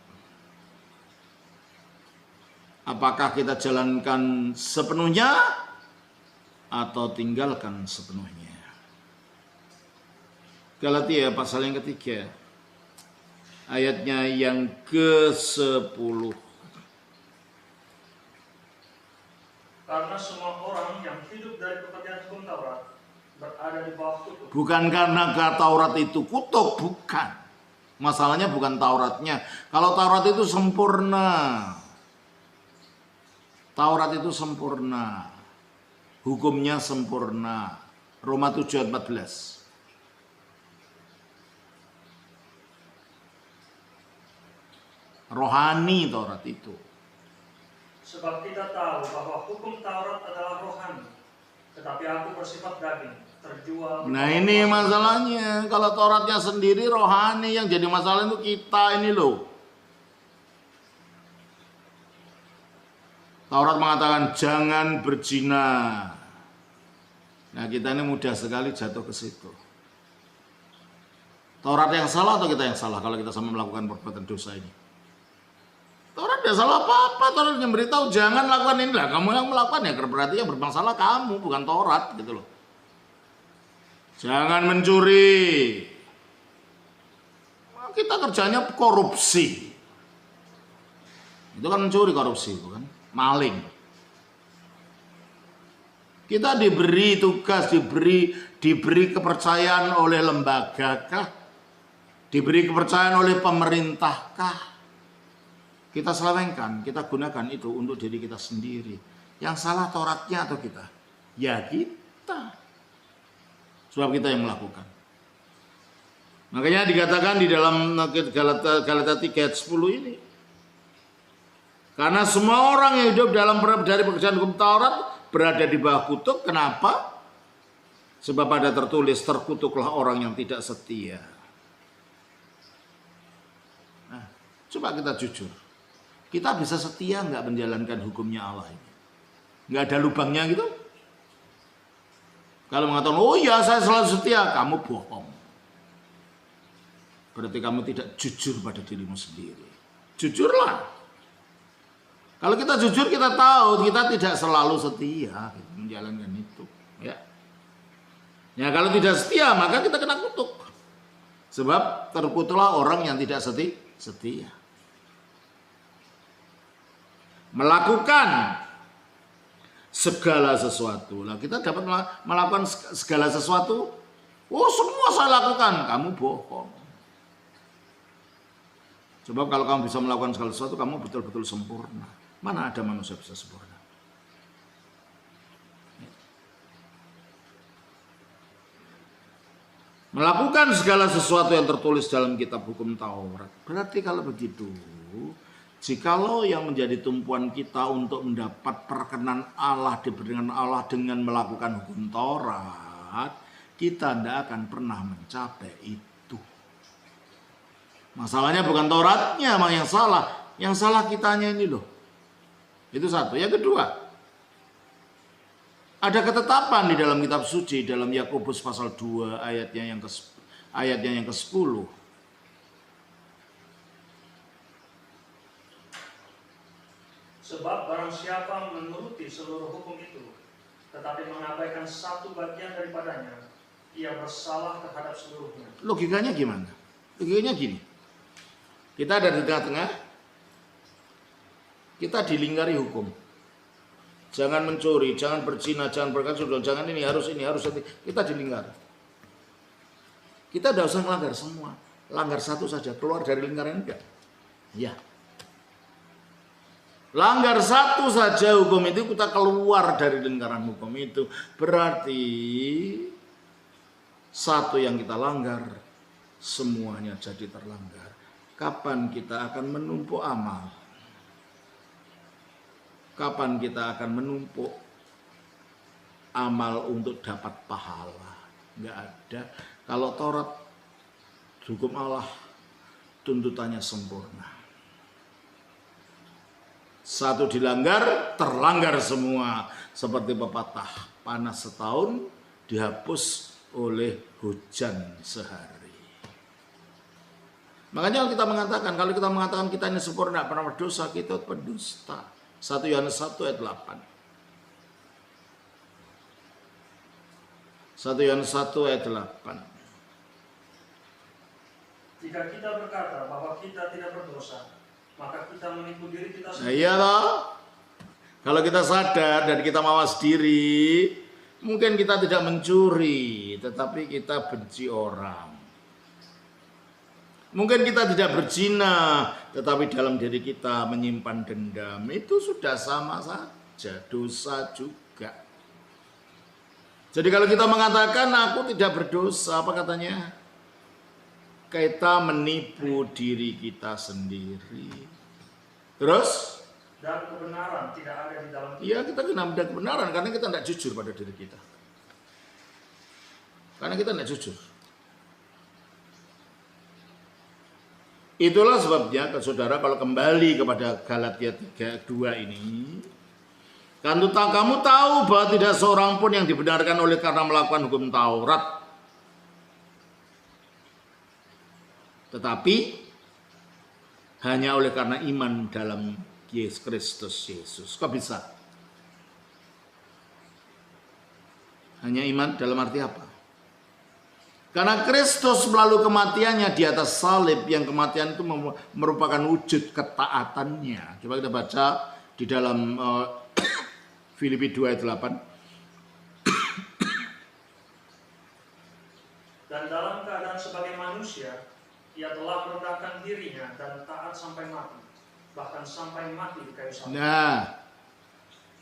Apakah kita jalankan sepenuhnya atau tinggalkan sepenuhnya? Galatia pasal yang ketiga, ayatnya yang ke-10. Karena semua orang yang hidup dari pekerjaan hukum Taurat berada di bawah kutuk. Bukan karena Taurat itu kutuk, bukan. Masalahnya bukan Tauratnya. Kalau Taurat itu sempurna. Taurat itu sempurna. Hukumnya sempurna. Roma 7 ayat 14. Rohani Taurat itu. Sebab kita tahu bahwa hukum Taurat adalah rohani, tetapi aku bersifat daging, terjual. Nah, ini masalahnya. Kalau Tauratnya sendiri rohani, yang jadi masalah itu kita ini loh. Taurat mengatakan jangan berzina. Nah, kita ini mudah sekali jatuh ke situ. Taurat yang salah atau kita yang salah kalau kita sama melakukan perbuatan dosa ini? Taurat tidak salah apa-apa. Taurat yang beritahu jangan lakukan ini lah. Kamu yang melakukan ya berarti yang bermasalah kamu, bukan Taurat gitu loh. Jangan mencuri. Kita kerjanya korupsi. Itu kan mencuri, korupsi, bukan? Maling. Kita diberi tugas, diberi kepercayaan oleh lembaga kah? Diberi kepercayaan oleh pemerintah kah? Kita selewengkan, kita gunakan itu untuk diri kita sendiri. Yang salah Tauratnya atau kita? Ya kita. Sebab kita yang melakukan. Makanya dikatakan di dalam Galatia 3 ayat 10 ini. Karena semua orang yang hidup dari pekerjaan hukum Taurat berada di bawah kutuk. Kenapa? Sebab ada tertulis, terkutuklah orang yang tidak setia. Nah, coba kita jujur. Kita bisa setia nggak menjalankan hukumnya Allah ini? Nggak ada lubangnya gitu? Kalau mengatakan, oh ya saya selalu setia, kamu bohong. Berarti kamu tidak jujur pada dirimu sendiri. Jujurlah. Kalau kita jujur, kita tahu kita tidak selalu setia menjalankan itu. Ya, kalau tidak setia maka kita kena kutuk. Sebab terkutuklah orang yang tidak setia. melakukan segala sesuatu. Nah, kita dapat melakukan segala sesuatu. Oh, semua saya lakukan. Kamu bohong. Coba kalau kamu bisa melakukan segala sesuatu, kamu betul-betul sempurna. Mana ada manusia bisa sempurna? Melakukan segala sesuatu yang tertulis dalam kitab hukum Taurat. Berarti kalau begitu, jikalau yang menjadi tumpuan kita untuk mendapat perkenan Allah, diberi dengan Allah dengan melakukan hukum Taurat, kita tidak akan pernah mencapai itu. Masalahnya bukan Tauratnya yang salah. Yang salah kitanya ini loh. Itu satu. Yang kedua, ada ketetapan di dalam kitab suci, dalam Yakobus pasal 2 ayatnya yang ke-10. Sebab barang siapa menuruti seluruh hukum itu, tetapi mengabaikan satu bagian daripadanya, ia bersalah terhadap seluruhnya. Logikanya gimana? Logikanya gini. Kita ada di tengah-tengah, kita dilingkari hukum. Jangan mencuri, jangan berzina, jangan berkasut, jangan ini, harus ini. Kita dilingkari. Kita tidak usah melanggar semua. Langgar satu saja, keluar dari lingkaran enggak? Ya. Langgar satu saja hukum itu, kita keluar dari lingkaran hukum itu. Berarti satu yang kita langgar, semuanya jadi terlanggar. Kapan kita akan menumpuk amal? Kapan kita akan menumpuk amal untuk dapat pahala? Enggak ada. Kalau Taurat, hukum Allah, tuntutannya sempurna. Satu dilanggar, terlanggar semua. Seperti pepatah, panas setahun dihapus oleh hujan sehari. Makanya kalau kita mengatakan kita ini sempurna, tidak pernah berdosa, kita pendusta. 1 Yohanes 1 ayat 8. 1 Yohanes 1 ayat 8. Jika kita berkata bahwa kita tidak berdosa, maka kita menipu diri kita sendiri. Nah, iya toh. Kalau kita sadar dan kita mawas diri, mungkin kita tidak mencuri, tetapi kita benci orang. Mungkin kita tidak berzina, tetapi dalam diri kita menyimpan dendam. Itu sudah sama saja, dosa juga. Jadi kalau kita mengatakan aku tidak berdosa, apa katanya? Kita menipu diri kita sendiri. Terus? Dan kebenaran tidak ada di dalam kita. Iya, kita kena ada kebenaran karena kita tidak jujur pada diri kita. Karena kita tidak jujur. Itulah sebabnya, saudara, kalau kembali kepada Galatia 3:2 ini, kan kamu tahu bahwa tidak seorang pun yang dibenarkan oleh karena melakukan hukum Taurat, tetapi hanya oleh karena iman dalam Yesus Kristus Yesus. Kok bisa? Hanya iman dalam arti apa? Karena Kristus melalui kematiannya di atas salib, yang kematian itu merupakan wujud ketaatannya. Coba kita baca di dalam Filipi 2 ayat 8. Dan dalam keadaan sebagai manusia, ia telah merendahkan dirinya dan taat sampai mati, bahkan sampai mati di kayu salib. Nah,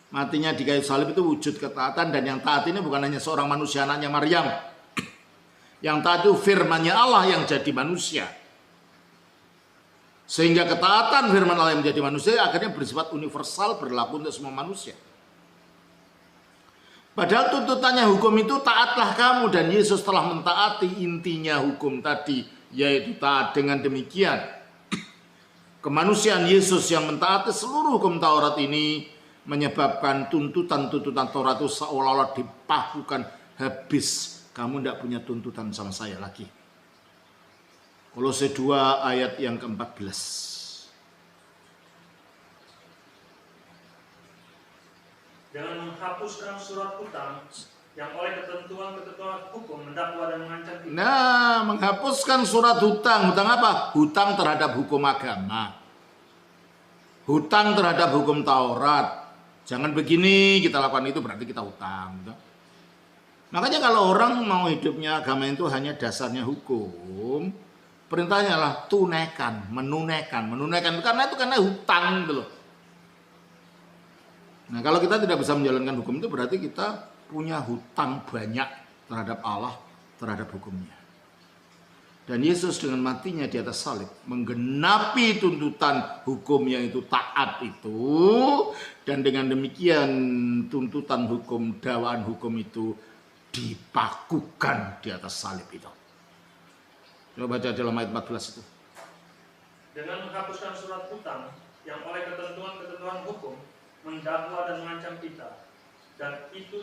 matinya di kayu salib itu wujud ketaatan, dan yang taat ini bukan hanya seorang manusia, anaknya Maryam. Yang taat itu firman-Nya Allah yang jadi manusia. Sehingga ketaatan firman Allah yang menjadi manusia akhirnya bersifat universal, berlaku untuk semua manusia. Padahal tuntutannya hukum itu taatlah kamu, dan Yesus telah mentaati intinya hukum tadi, yaitu taat. Dengan demikian, kemanusiaan Yesus yang mentaati seluruh hukum Taurat ini menyebabkan tuntutan-tuntutan Taurat itu seolah-olah dipakukan habis. Kamu tidak punya tuntutan sama saya lagi. Kolose 2 ayat yang ke-14. Dengan menghapuskan surat hutang yang oleh ketentuan-ketentuan hukum mendakwa dan mengancam kita. Nah, menghapuskan surat hutang. Hutang apa? Hutang terhadap hukum agama. hutang terhadap hukum Taurat. Jangan begini, kita lakukan itu berarti kita hutang. Makanya kalau orang mau hidupnya agama itu hanya dasarnya hukum, perintahnya lah tunaikan, menunaikan karena itu karena hutang gitu loh. Nah, kalau kita tidak bisa menjalankan hukum itu berarti kita punya hutang banyak terhadap Allah, terhadap hukumnya. Dan Yesus dengan matinya di atas salib menggenapi tuntutan hukum yang itu taat itu, dan dengan demikian tuntutan hukum, dakwaan hukum itu dipakukan di atas salib itu. Coba baca dalam ayat 14 itu. Dengan menghapuskan surat hutang yang oleh ketentuan-ketentuan hukum mendakwa dan mengancam kita, dan itu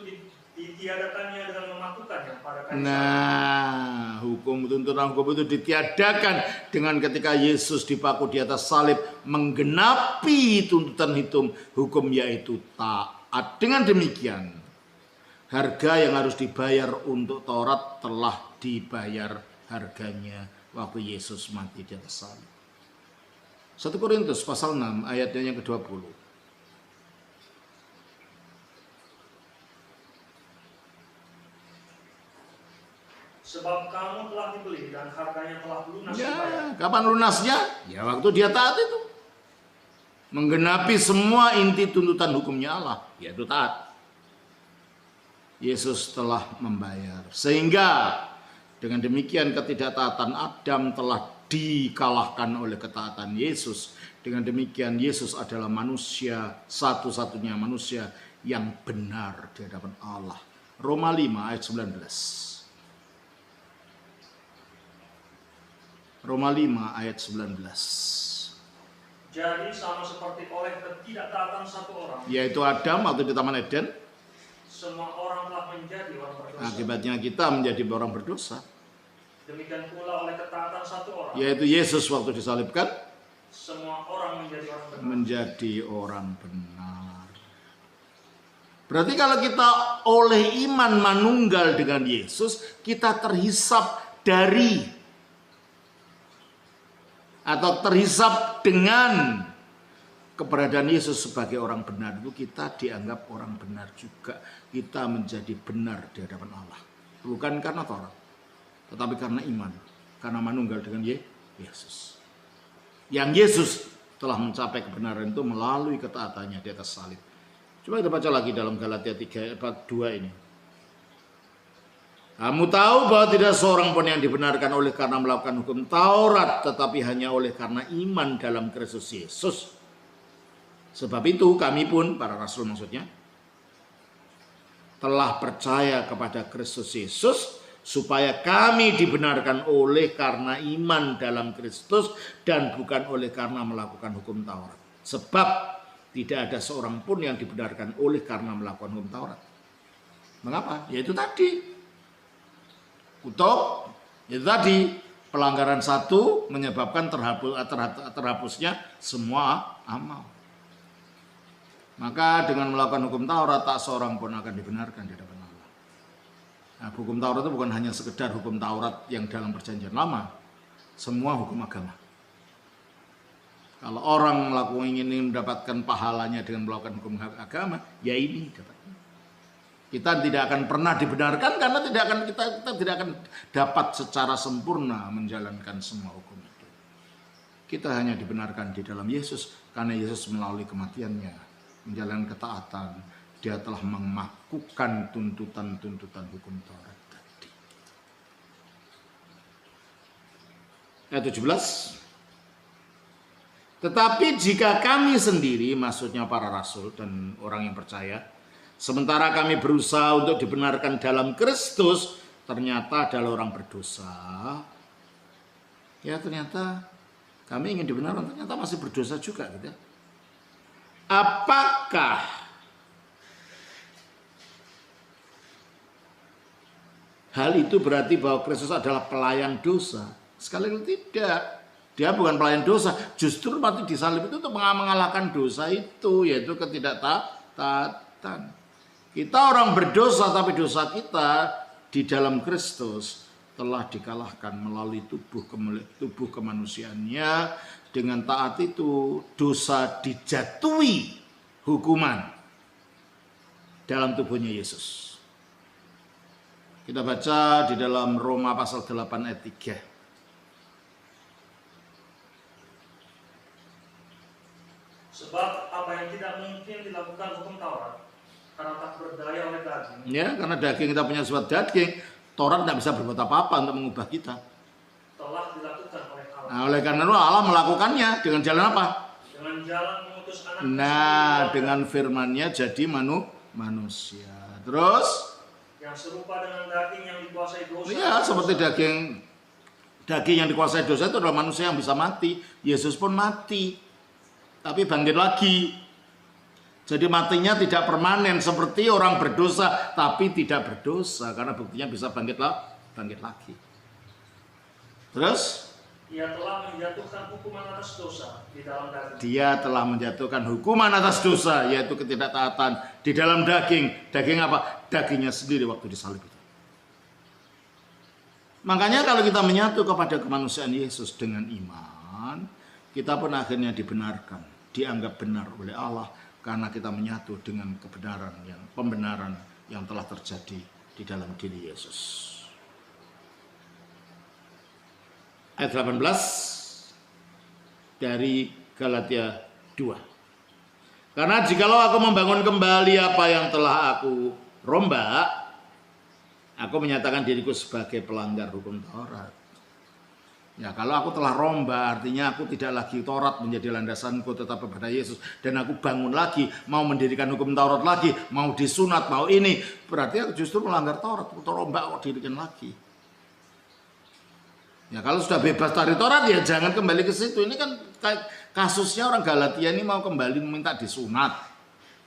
ditiadakannya dengan memakukannya pada kayu salib. Nah, tuntutan hukum itu ditiadakan dengan ketika Yesus dipaku di atas salib, menggenapi tuntutan hukum yaitu taat. Dengan demikian, harga yang harus dibayar untuk Taurat telah dibayar harganya waktu Yesus mati di atas salib. 1 Korintus pasal 6 ayatnya yang ke-20. Sebab kamu telah dibeli dan harganya telah lunas Ya, dibayar. kapan lunasnya? Ya waktu dia taat itu. Menggenapi semua inti tuntutan hukumnya Allah, yaitu taat. Yesus telah membayar. Sehingga dengan demikian ketidaktaatan Adam telah dikalahkan oleh ketaatan Yesus. Dengan demikian Yesus adalah manusia, satu-satunya manusia yang benar di hadapan Allah. Roma 5 ayat 19. Roma 5 ayat 19. Jadi sama seperti oleh ketidaktaatan satu orang, Yaitu Adam waktu di Taman Eden, semua orang telah menjadi orang berdosa. akibatnya kita menjadi orang berdosa. Demikian pula oleh ketaatan satu orang, Yaitu Yesus waktu disalibkan, semua orang menjadi orang benar. menjadi orang benar. Berarti kalau kita oleh iman manunggal dengan Yesus, kita terhisap dari atau terhisap dengan keberadaan Yesus sebagai orang benar, itu kita dianggap orang benar juga. Kita menjadi benar di hadapan Allah. Bukan karena Taurat, tetapi karena iman, karena manunggal dengan Yesus. Yang Yesus telah mencapai kebenaran itu melalui ketaatannya di atas salib. Coba kita baca lagi dalam Galatia 3 ayat 2 ini. Kamu tahu bahwa tidak seorang pun yang dibenarkan oleh karena melakukan hukum Taurat, tetapi hanya oleh karena iman dalam Kristus Yesus. Sebab itu kami pun, para rasul maksudnya, telah percaya kepada Kristus Yesus, supaya kami dibenarkan oleh karena iman dalam Kristus dan bukan oleh karena melakukan hukum Taurat. Sebab tidak ada seorang pun yang dibenarkan oleh karena melakukan hukum Taurat. Mengapa? Yaitu tadi. Itu tadi, pelanggaran satu menyebabkan terhapusnya semua amal. Maka dengan melakukan hukum Taurat, tak seorang pun akan dibenarkan di hadapan Allah. Nah, hukum Taurat itu bukan hanya sekedar hukum Taurat yang dalam perjanjian lama, semua hukum agama. Kalau orang ingin mendapatkan pahalanya dengan melakukan hukum agama, ya ini dapatnya. Kita tidak akan pernah dibenarkan karena kita tidak akan dapat secara sempurna menjalankan semua hukum itu. Kita hanya dibenarkan di dalam Yesus karena Yesus melalui kematiannya, menjalankan ketaatan, dia telah memakukan tuntutan-tuntutan hukum Taurat tadi. Ayat 17. Tetapi jika kami sendiri, maksudnya para rasul dan orang yang percaya, sementara kami berusaha untuk dibenarkan dalam Kristus, ternyata adalah orang berdosa. Ya, ternyata kami ingin dibenarkan, ternyata masih berdosa juga gitu. Apakah hal itu berarti bahwa Kristus adalah pelayan dosa? Sekali lagi tidak. Dia bukan pelayan dosa, justru mati di salib itu untuk mengalahkan dosa itu, yaitu ketidaktaatan. Kita orang berdosa, tapi dosa kita di dalam Kristus telah dikalahkan melalui tubuh kemanusiaannya. Dengan taat itu dosa dijatuhi hukuman dalam tubuhnya Yesus. Kita baca di dalam Roma pasal 8 ayat 3. Sebab apa yang tidak mungkin dilakukan hukum Taurat karena tak berdaya oleh daging. Ya, karena daging, kita punya sifat daging, Taurat tidak bisa berbuat apa-apa untuk mengubah kita. Telah dilakukan oleh Allah. Nah, oleh karena itu Allah melakukannya dengan jalan apa? Dengan jalan mengutus anak. Nah, dengan firman-Nya jadi manusia. Terus? Yang serupa dengan daging yang dikuasai dosa. Ya, seperti daging yang dikuasai dosa itu adalah manusia yang bisa mati. Yesus pun mati, tapi bangkit lagi. Jadi matinya tidak permanen seperti orang berdosa, tapi tidak berdosa karena buktinya bisa bangkit lagi. Terus? Ia telah menjatuhkan hukuman atas dosa di dalam daging. Dia telah menjatuhkan hukuman atas dosa, yaitu ketidaktaatan di dalam daging. Daging apa? Dagingnya sendiri waktu disalib itu. Makanya kalau kita menyatu kepada kemanusiaan Yesus dengan iman, kita pun akhirnya dibenarkan, dianggap benar oleh Allah karena kita menyatu dengan pembenaran yang telah terjadi di dalam diri Yesus. Ayat 18 dari Galatia 2. Karena jikalau aku membangun kembali apa yang telah aku rombak, aku menyatakan diriku sebagai pelanggar hukum Taurat. Ya, kalau aku telah rombak, artinya aku tidak lagi Taurat menjadi landasanku, tetapi pada Yesus. Dan aku bangun lagi, mau mendirikan hukum Taurat lagi, mau disunat, mau ini. Berarti aku justru melanggar Taurat, atau rombak kok dirikan lagi. Ya, kalau sudah bebas dari Taurat ya jangan kembali ke situ. Ini kan kasusnya orang Galatia ini mau kembali meminta disunat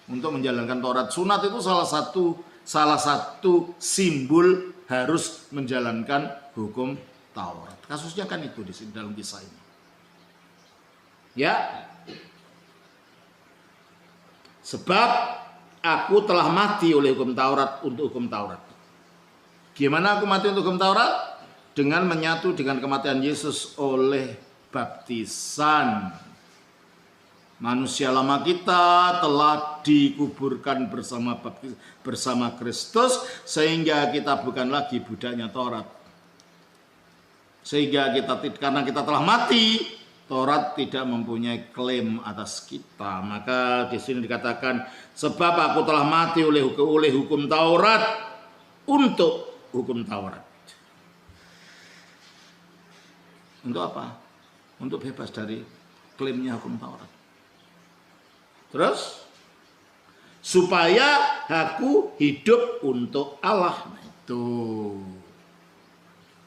untuk menjalankan Taurat. Sunat itu salah satu simbol harus menjalankan hukum Taurat. Kasusnya kan itu di sini dalam kisah ini. Ya. Sebab aku telah mati oleh hukum Taurat untuk hukum Taurat. Gimana aku mati untuk hukum Taurat? Dengan menyatu dengan kematian Yesus oleh baptisan. Manusia lama kita telah dikuburkan bersama Kristus, sehingga kita bukan lagi budaknya Taurat. Sehingga karena kita telah mati, Taurat tidak mempunyai klaim atas kita. Maka di sini dikatakan, sebab aku telah mati oleh hukum Taurat untuk hukum Taurat. Untuk apa? Untuk bebas dari klaimnya hukum Taurat. Terus? Supaya aku hidup untuk Allah. Nah, itu.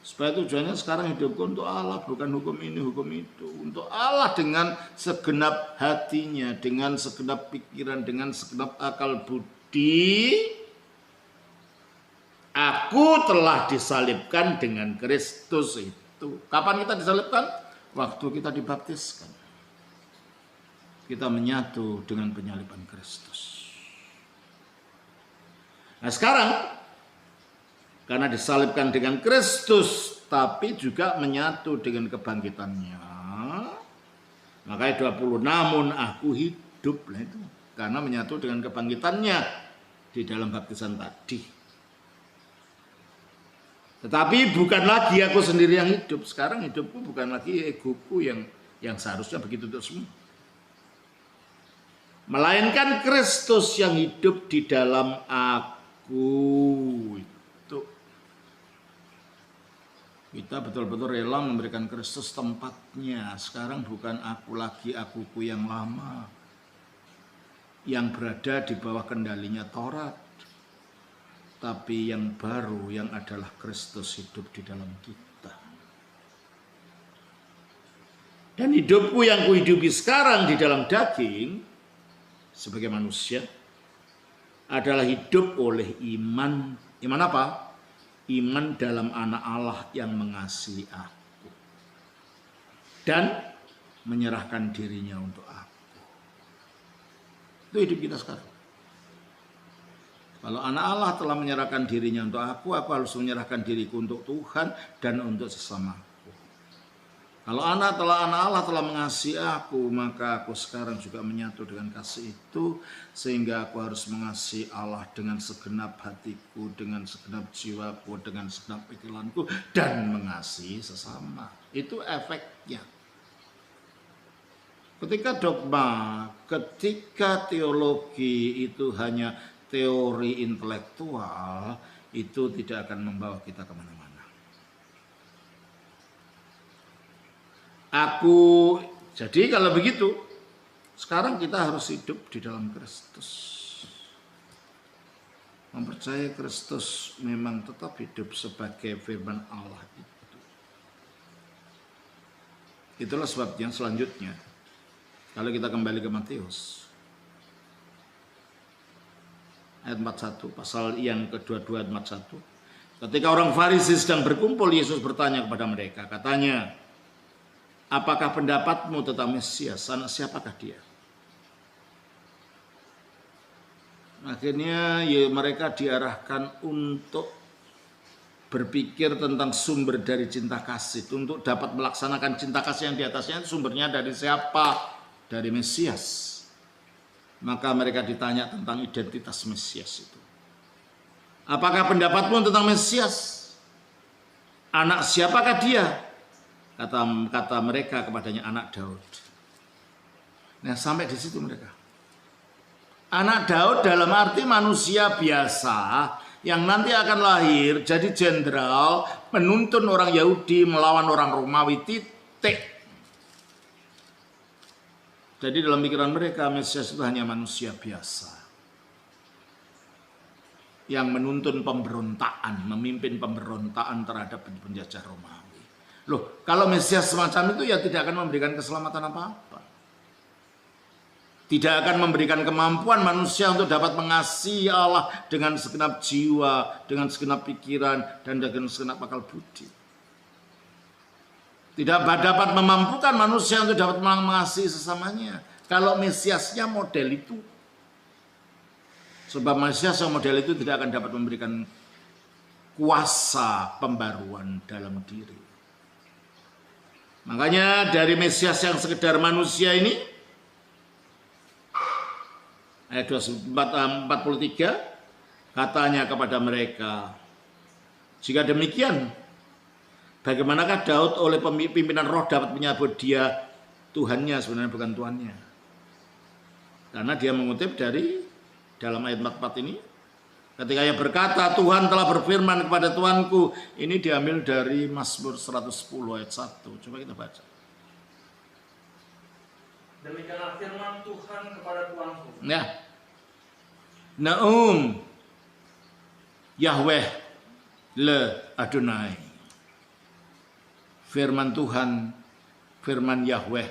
Supaya tujuannya sekarang hidupku untuk Allah. Bukan hukum ini, hukum itu. Untuk Allah dengan segenap hatinya. Dengan segenap pikiran. Dengan segenap akal budi. Aku telah disalibkan dengan Kristus itu. Kapan kita disalibkan? Waktu kita dibaptiskan. Kita menyatu dengan penyaliban Kristus. Nah sekarang, karena disalibkan dengan Kristus, tapi juga menyatu dengan kebangkitannya. Makanya 20, namun aku hidup. Nah itu, karena menyatu dengan kebangkitannya di dalam baptisan tadi. Tetapi bukan lagi aku sendiri yang hidup. Sekarang hidupku bukan lagi egoku yang seharusnya begitu untuk semua. Melainkan Kristus yang hidup di dalam aku. Itu. Kita betul-betul rela memberikan Kristus tempatnya. Sekarang bukan aku lagi, akuku yang lama. Yang berada di bawah kendalinya Taurat. Tapi yang baru yang adalah Kristus hidup di dalam kita. Dan hidupku yang kuhidupi sekarang di dalam daging sebagai manusia adalah hidup oleh iman. Iman apa? Iman dalam anak Allah yang mengasihi aku. Dan menyerahkan dirinya untuk aku. Itu hidup kita sekarang. Kalau anak Allah telah menyerahkan dirinya untuk aku harus menyerahkan diriku untuk Tuhan dan untuk sesamaku. Kalau anak Allah telah mengasihi aku, maka aku sekarang juga menyatu dengan kasih itu, sehingga aku harus mengasihi Allah dengan segenap hatiku, dengan segenap jiwaku, dengan segenap pikiranku, dan mengasihi sesama. Itu efeknya. Ketika dogma, ketika teologi itu hanya teori intelektual, itu tidak akan membawa kita kemana-mana. Jadi kalau begitu, sekarang kita harus hidup di dalam Kristus. Mempercayai Kristus memang tetap hidup sebagai firman Allah itu. Itulah sebabnya selanjutnya, kalau kita kembali ke Matius ayat 41, pasal yang kedua-dua ayat 41. Ketika orang Farisi sedang berkumpul, Yesus bertanya kepada mereka, katanya, apakah pendapatmu tentang Mesias? Anak siapakah dia? Akhirnya mereka diarahkan untuk berpikir tentang sumber dari cinta kasih. Untuk dapat melaksanakan cinta kasih yang di atasnya, sumbernya dari siapa? Dari Mesias. Maka mereka ditanya tentang identitas Mesias itu. Apakah pendapatmu tentang Mesias? Anak siapakah dia? Kata mereka kepadanya, anak Daud. Nah, sampai di situ mereka. Anak Daud dalam arti manusia biasa yang nanti akan lahir jadi jenderal penuntun orang Yahudi melawan orang Romawi, titik. Jadi dalam pikiran mereka Mesias itu hanya manusia biasa yang menuntun pemberontakan, memimpin pemberontakan terhadap penjajah Romawi. Loh, kalau Mesias semacam itu ya tidak akan memberikan keselamatan apa-apa. Tidak akan memberikan kemampuan manusia untuk dapat mengasihi Allah dengan segenap jiwa, dengan segenap pikiran, dan dengan segenap akal budi. Tidak dapat memampukan manusia untuk dapat mengasihi sesamanya. Kalau Mesiasnya model itu. Sebab Mesias yang model itu tidak akan dapat memberikan kuasa pembaruan dalam diri. Makanya dari Mesias yang sekedar manusia ini, ayat 43, katanya kepada mereka, jika demikian, bagaimanakah Daud oleh pimpinan roh dapat menyebut dia Tuhannya, sebenarnya bukan Tuhannya. Karena dia mengutip dari dalam ayat 44 ini, ketika ia berkata Tuhan telah berfirman kepada Tuanku, ini diambil dari Mazmur 110 ayat 1. Coba kita baca. Demikianlah firman Tuhan kepada Tuanku. Ya. Naum Yahweh le Adonai. Firman Tuhan, firman Yahweh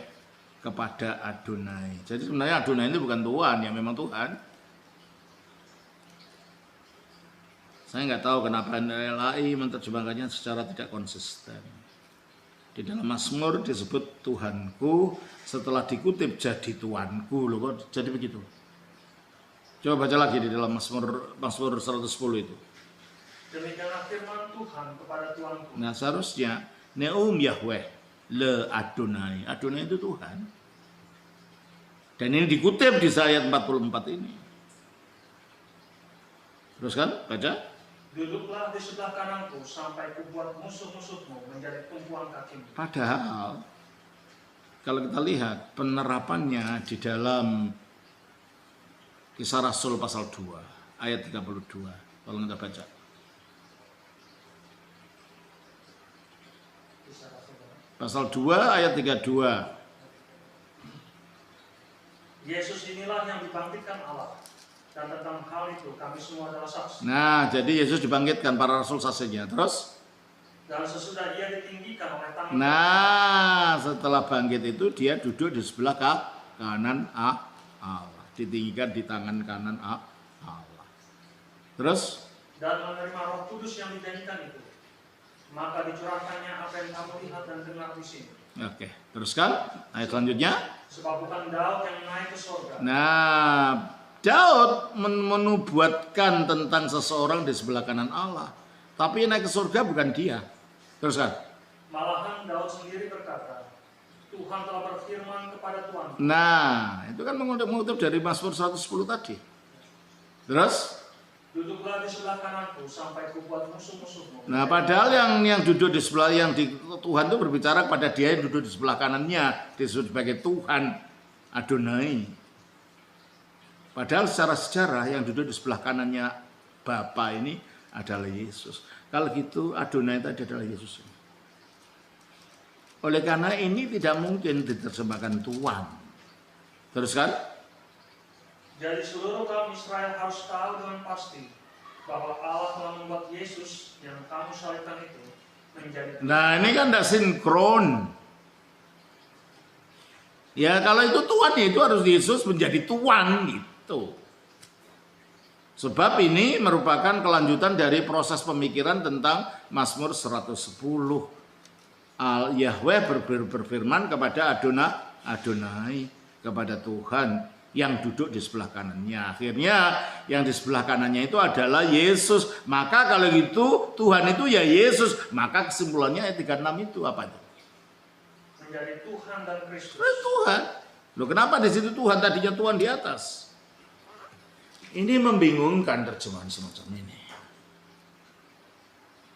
kepada Adonai. Jadi sebenarnya Adonai itu bukan Tuhan, ya memang Tuhan. Saya nggak tahu kenapa NLAI menerjemahkannya secara tidak konsisten. Di dalam Mazmur disebut Tuhanku, setelah dikutip jadi Tuanku. Loh, kok jadi begitu? Coba baca lagi di dalam Mazmur 110 itu. Demikianlah firman Tuhan kepada Tuanku. Nah, seharusnya Neum Yahweh le Adonai. Adonai itu Tuhan. Dan ini dikutip di ayat 44 ini. Terus kan, baca. Duduklah di sebelah kananku sampai kubuat musuh-musuhmu menjadi tumpuan kakimu. Padahal kalau kita lihat penerapannya di dalam Kisah Rasul pasal 2 ayat 32. Tolong kita baca. Pasal 2 ayat 32. Yesus inilah yang dibangkitkan Allah. Dan tentang hal itu kami semua adalah saksi. Nah, jadi Yesus dibangkitkan, para rasul saksinya. Terus? Dan sesudah ia ditinggikan oleh tangan. Nah, setelah bangkit itu dia duduk di sebelah kanan Allah. Ditinggikan di tangan kanan Allah. Terus? Dan menerima Roh Kudus yang dijanjikan itu. Maka dicurahkannya apa yang kamu lihat dan dengar di sini. Oke, teruskan ayat selanjutnya. Sebab bukan Daud yang naik ke surga. Nah, Daud menubuatkan tentang seseorang di sebelah kanan Allah. Tapi yang naik ke surga bukan dia. Teruskan. Malahan Daud sendiri berkata, Tuhan telah berfirman kepada Tuhan. Nah, itu kan mengutip dari Mazmur 110 tadi. Terus? Duduklah di sebelah kananku sampai kubuat musuh-musuhmu. Nah, padahal yang duduk di sebelah Tuhan itu berbicara pada dia yang duduk di sebelah kanannya, disebut sebagai Tuhan Adonai. Padahal secara sejarah yang duduk di sebelah kanannya Bapa ini adalah Yesus. Kalau gitu Adonai tadi adalah Yesus. Oleh karena ini tidak mungkin diterjemahkan Tuhan. Teruskan. Jadi seluruh kaum Israel harus tahu dengan pasti bahwa Allah telah membuat Yesus yang kamu salibkan itu menjadi Tuhan. Nah, ini kan tidak sinkron. Ya kalau itu Tuhan ya itu harus Yesus menjadi Tuhan gitu. Sebab ini merupakan kelanjutan dari proses pemikiran tentang Mazmur 110. Yahweh berfirman kepada Adonai, kepada Tuhan yang duduk di sebelah kanannya. Akhirnya yang di sebelah kanannya itu adalah Yesus. Maka kalau gitu Tuhan itu ya Yesus. Maka kesimpulannya ayat 36 itu apa itu? Menjadi Tuhan dan Kristus. Tuhan. Loh kenapa di situ Tuhan, tadinya Tuhan di atas? Ini membingungkan terjemahan semacam ini.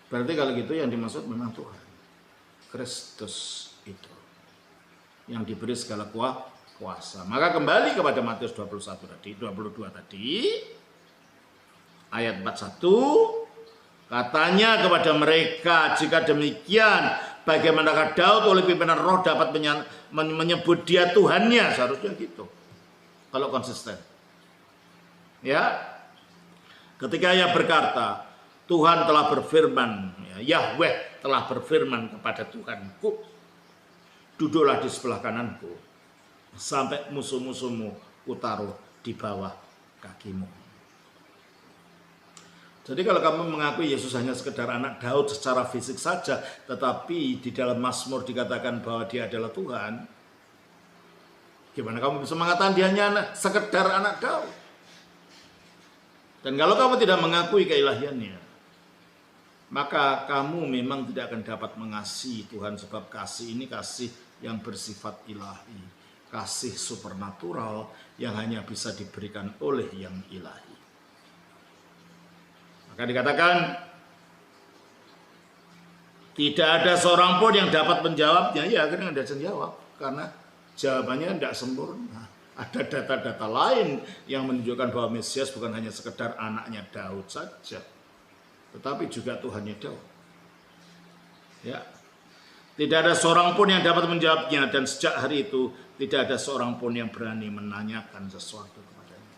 Berarti kalau gitu yang dimaksud memang Tuhan. Kristus itu yang diberi segala kuasa. Maka kembali kepada Matius 22 tadi ayat 41 katanya kepada mereka, jika demikian bagaimanakah Daud oleh pimpinan roh dapat menyebut dia Tuhannya? Seharusnya gitu kalau konsisten. Ya, ketika ia berkata Tuhan telah berfirman, Yahweh telah berfirman kepada Tuhanku, duduklah di sebelah kananku sampai musuh-musuhmu kutaruh di bawah kakimu. Jadi kalau kamu mengakui Yesus hanya sekedar anak Daud secara fisik saja, tetapi di dalam Mazmur dikatakan bahwa dia adalah Tuhan, gimana kamu bisa mengatakan dia hanya sekedar anak Daud? Dan kalau kamu tidak mengakui keilahiannya, maka kamu memang tidak akan dapat mengasihi Tuhan, sebab kasih ini kasih yang bersifat ilahi, kasih supernatural yang hanya bisa diberikan oleh yang ilahi. Maka dikatakan tidak ada seorang pun yang dapat menjawabnya. Ya, akhirnya ada yang jawab karena jawabannya tidak sempurna. Ada data-data lain yang menunjukkan bahwa Mesias bukan hanya sekedar anaknya Daud saja, tetapi juga Tuhannya Daud. Ya. Tidak ada seorang pun yang dapat menjawabnya, dan sejak hari itu tidak ada seorang pun yang berani menanyakan sesuatu kepadanya.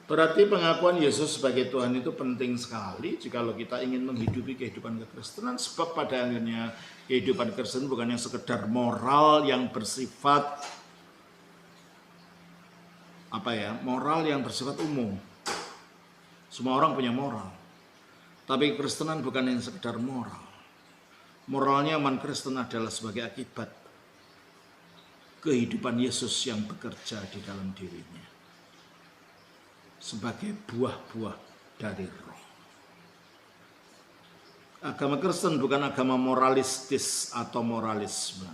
Berarti pengakuan Yesus sebagai Tuhan itu penting sekali jikalau kita ingin menghidupi kehidupan kekristenan, sebab pada akhirnya kehidupan Kristen bukan yang sekedar moral yang bersifat moral yang bersifat umum. Semua orang punya moral. Tapi kekristenan bukan yang sekedar moral. Moralnya umat Kristen adalah sebagai akibat kehidupan Yesus yang bekerja di dalam dirinya. Sebagai buah-buah dari roh. Agama Kristen bukan agama moralistis atau moralisme.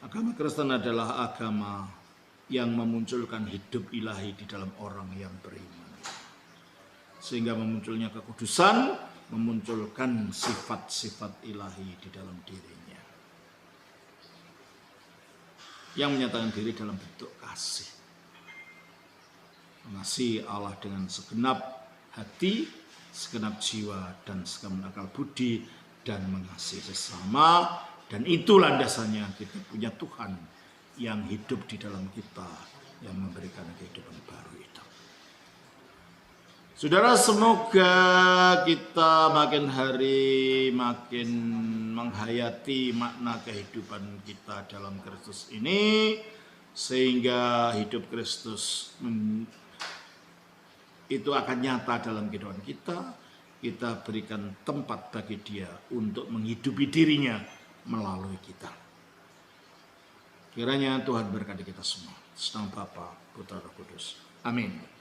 Agama Kristen adalah agama yang memunculkan hidup ilahi di dalam orang yang beriman. Sehingga memunculnya kekudusan, memunculkan sifat-sifat ilahi di dalam dirinya. Yang menyatakan diri dalam bentuk kasih. Mengasihi Allah dengan segenap hati, segenap jiwa, dan segenap akal budi, dan mengasihi sesama. Dan itu landasannya kita punya Tuhan yang hidup di dalam kita, yang memberikan kehidupan baru itu. Saudara, semoga kita makin hari makin menghayati makna kehidupan kita dalam Kristus ini, sehingga hidup Kristus itu akan nyata dalam kehidupan kita. Kita berikan tempat bagi Dia untuk menghidupi dirinya melalui kita. Kiranya Tuhan berkati kita semua. Nama Bapa, Putra, Roh Kudus. Amin.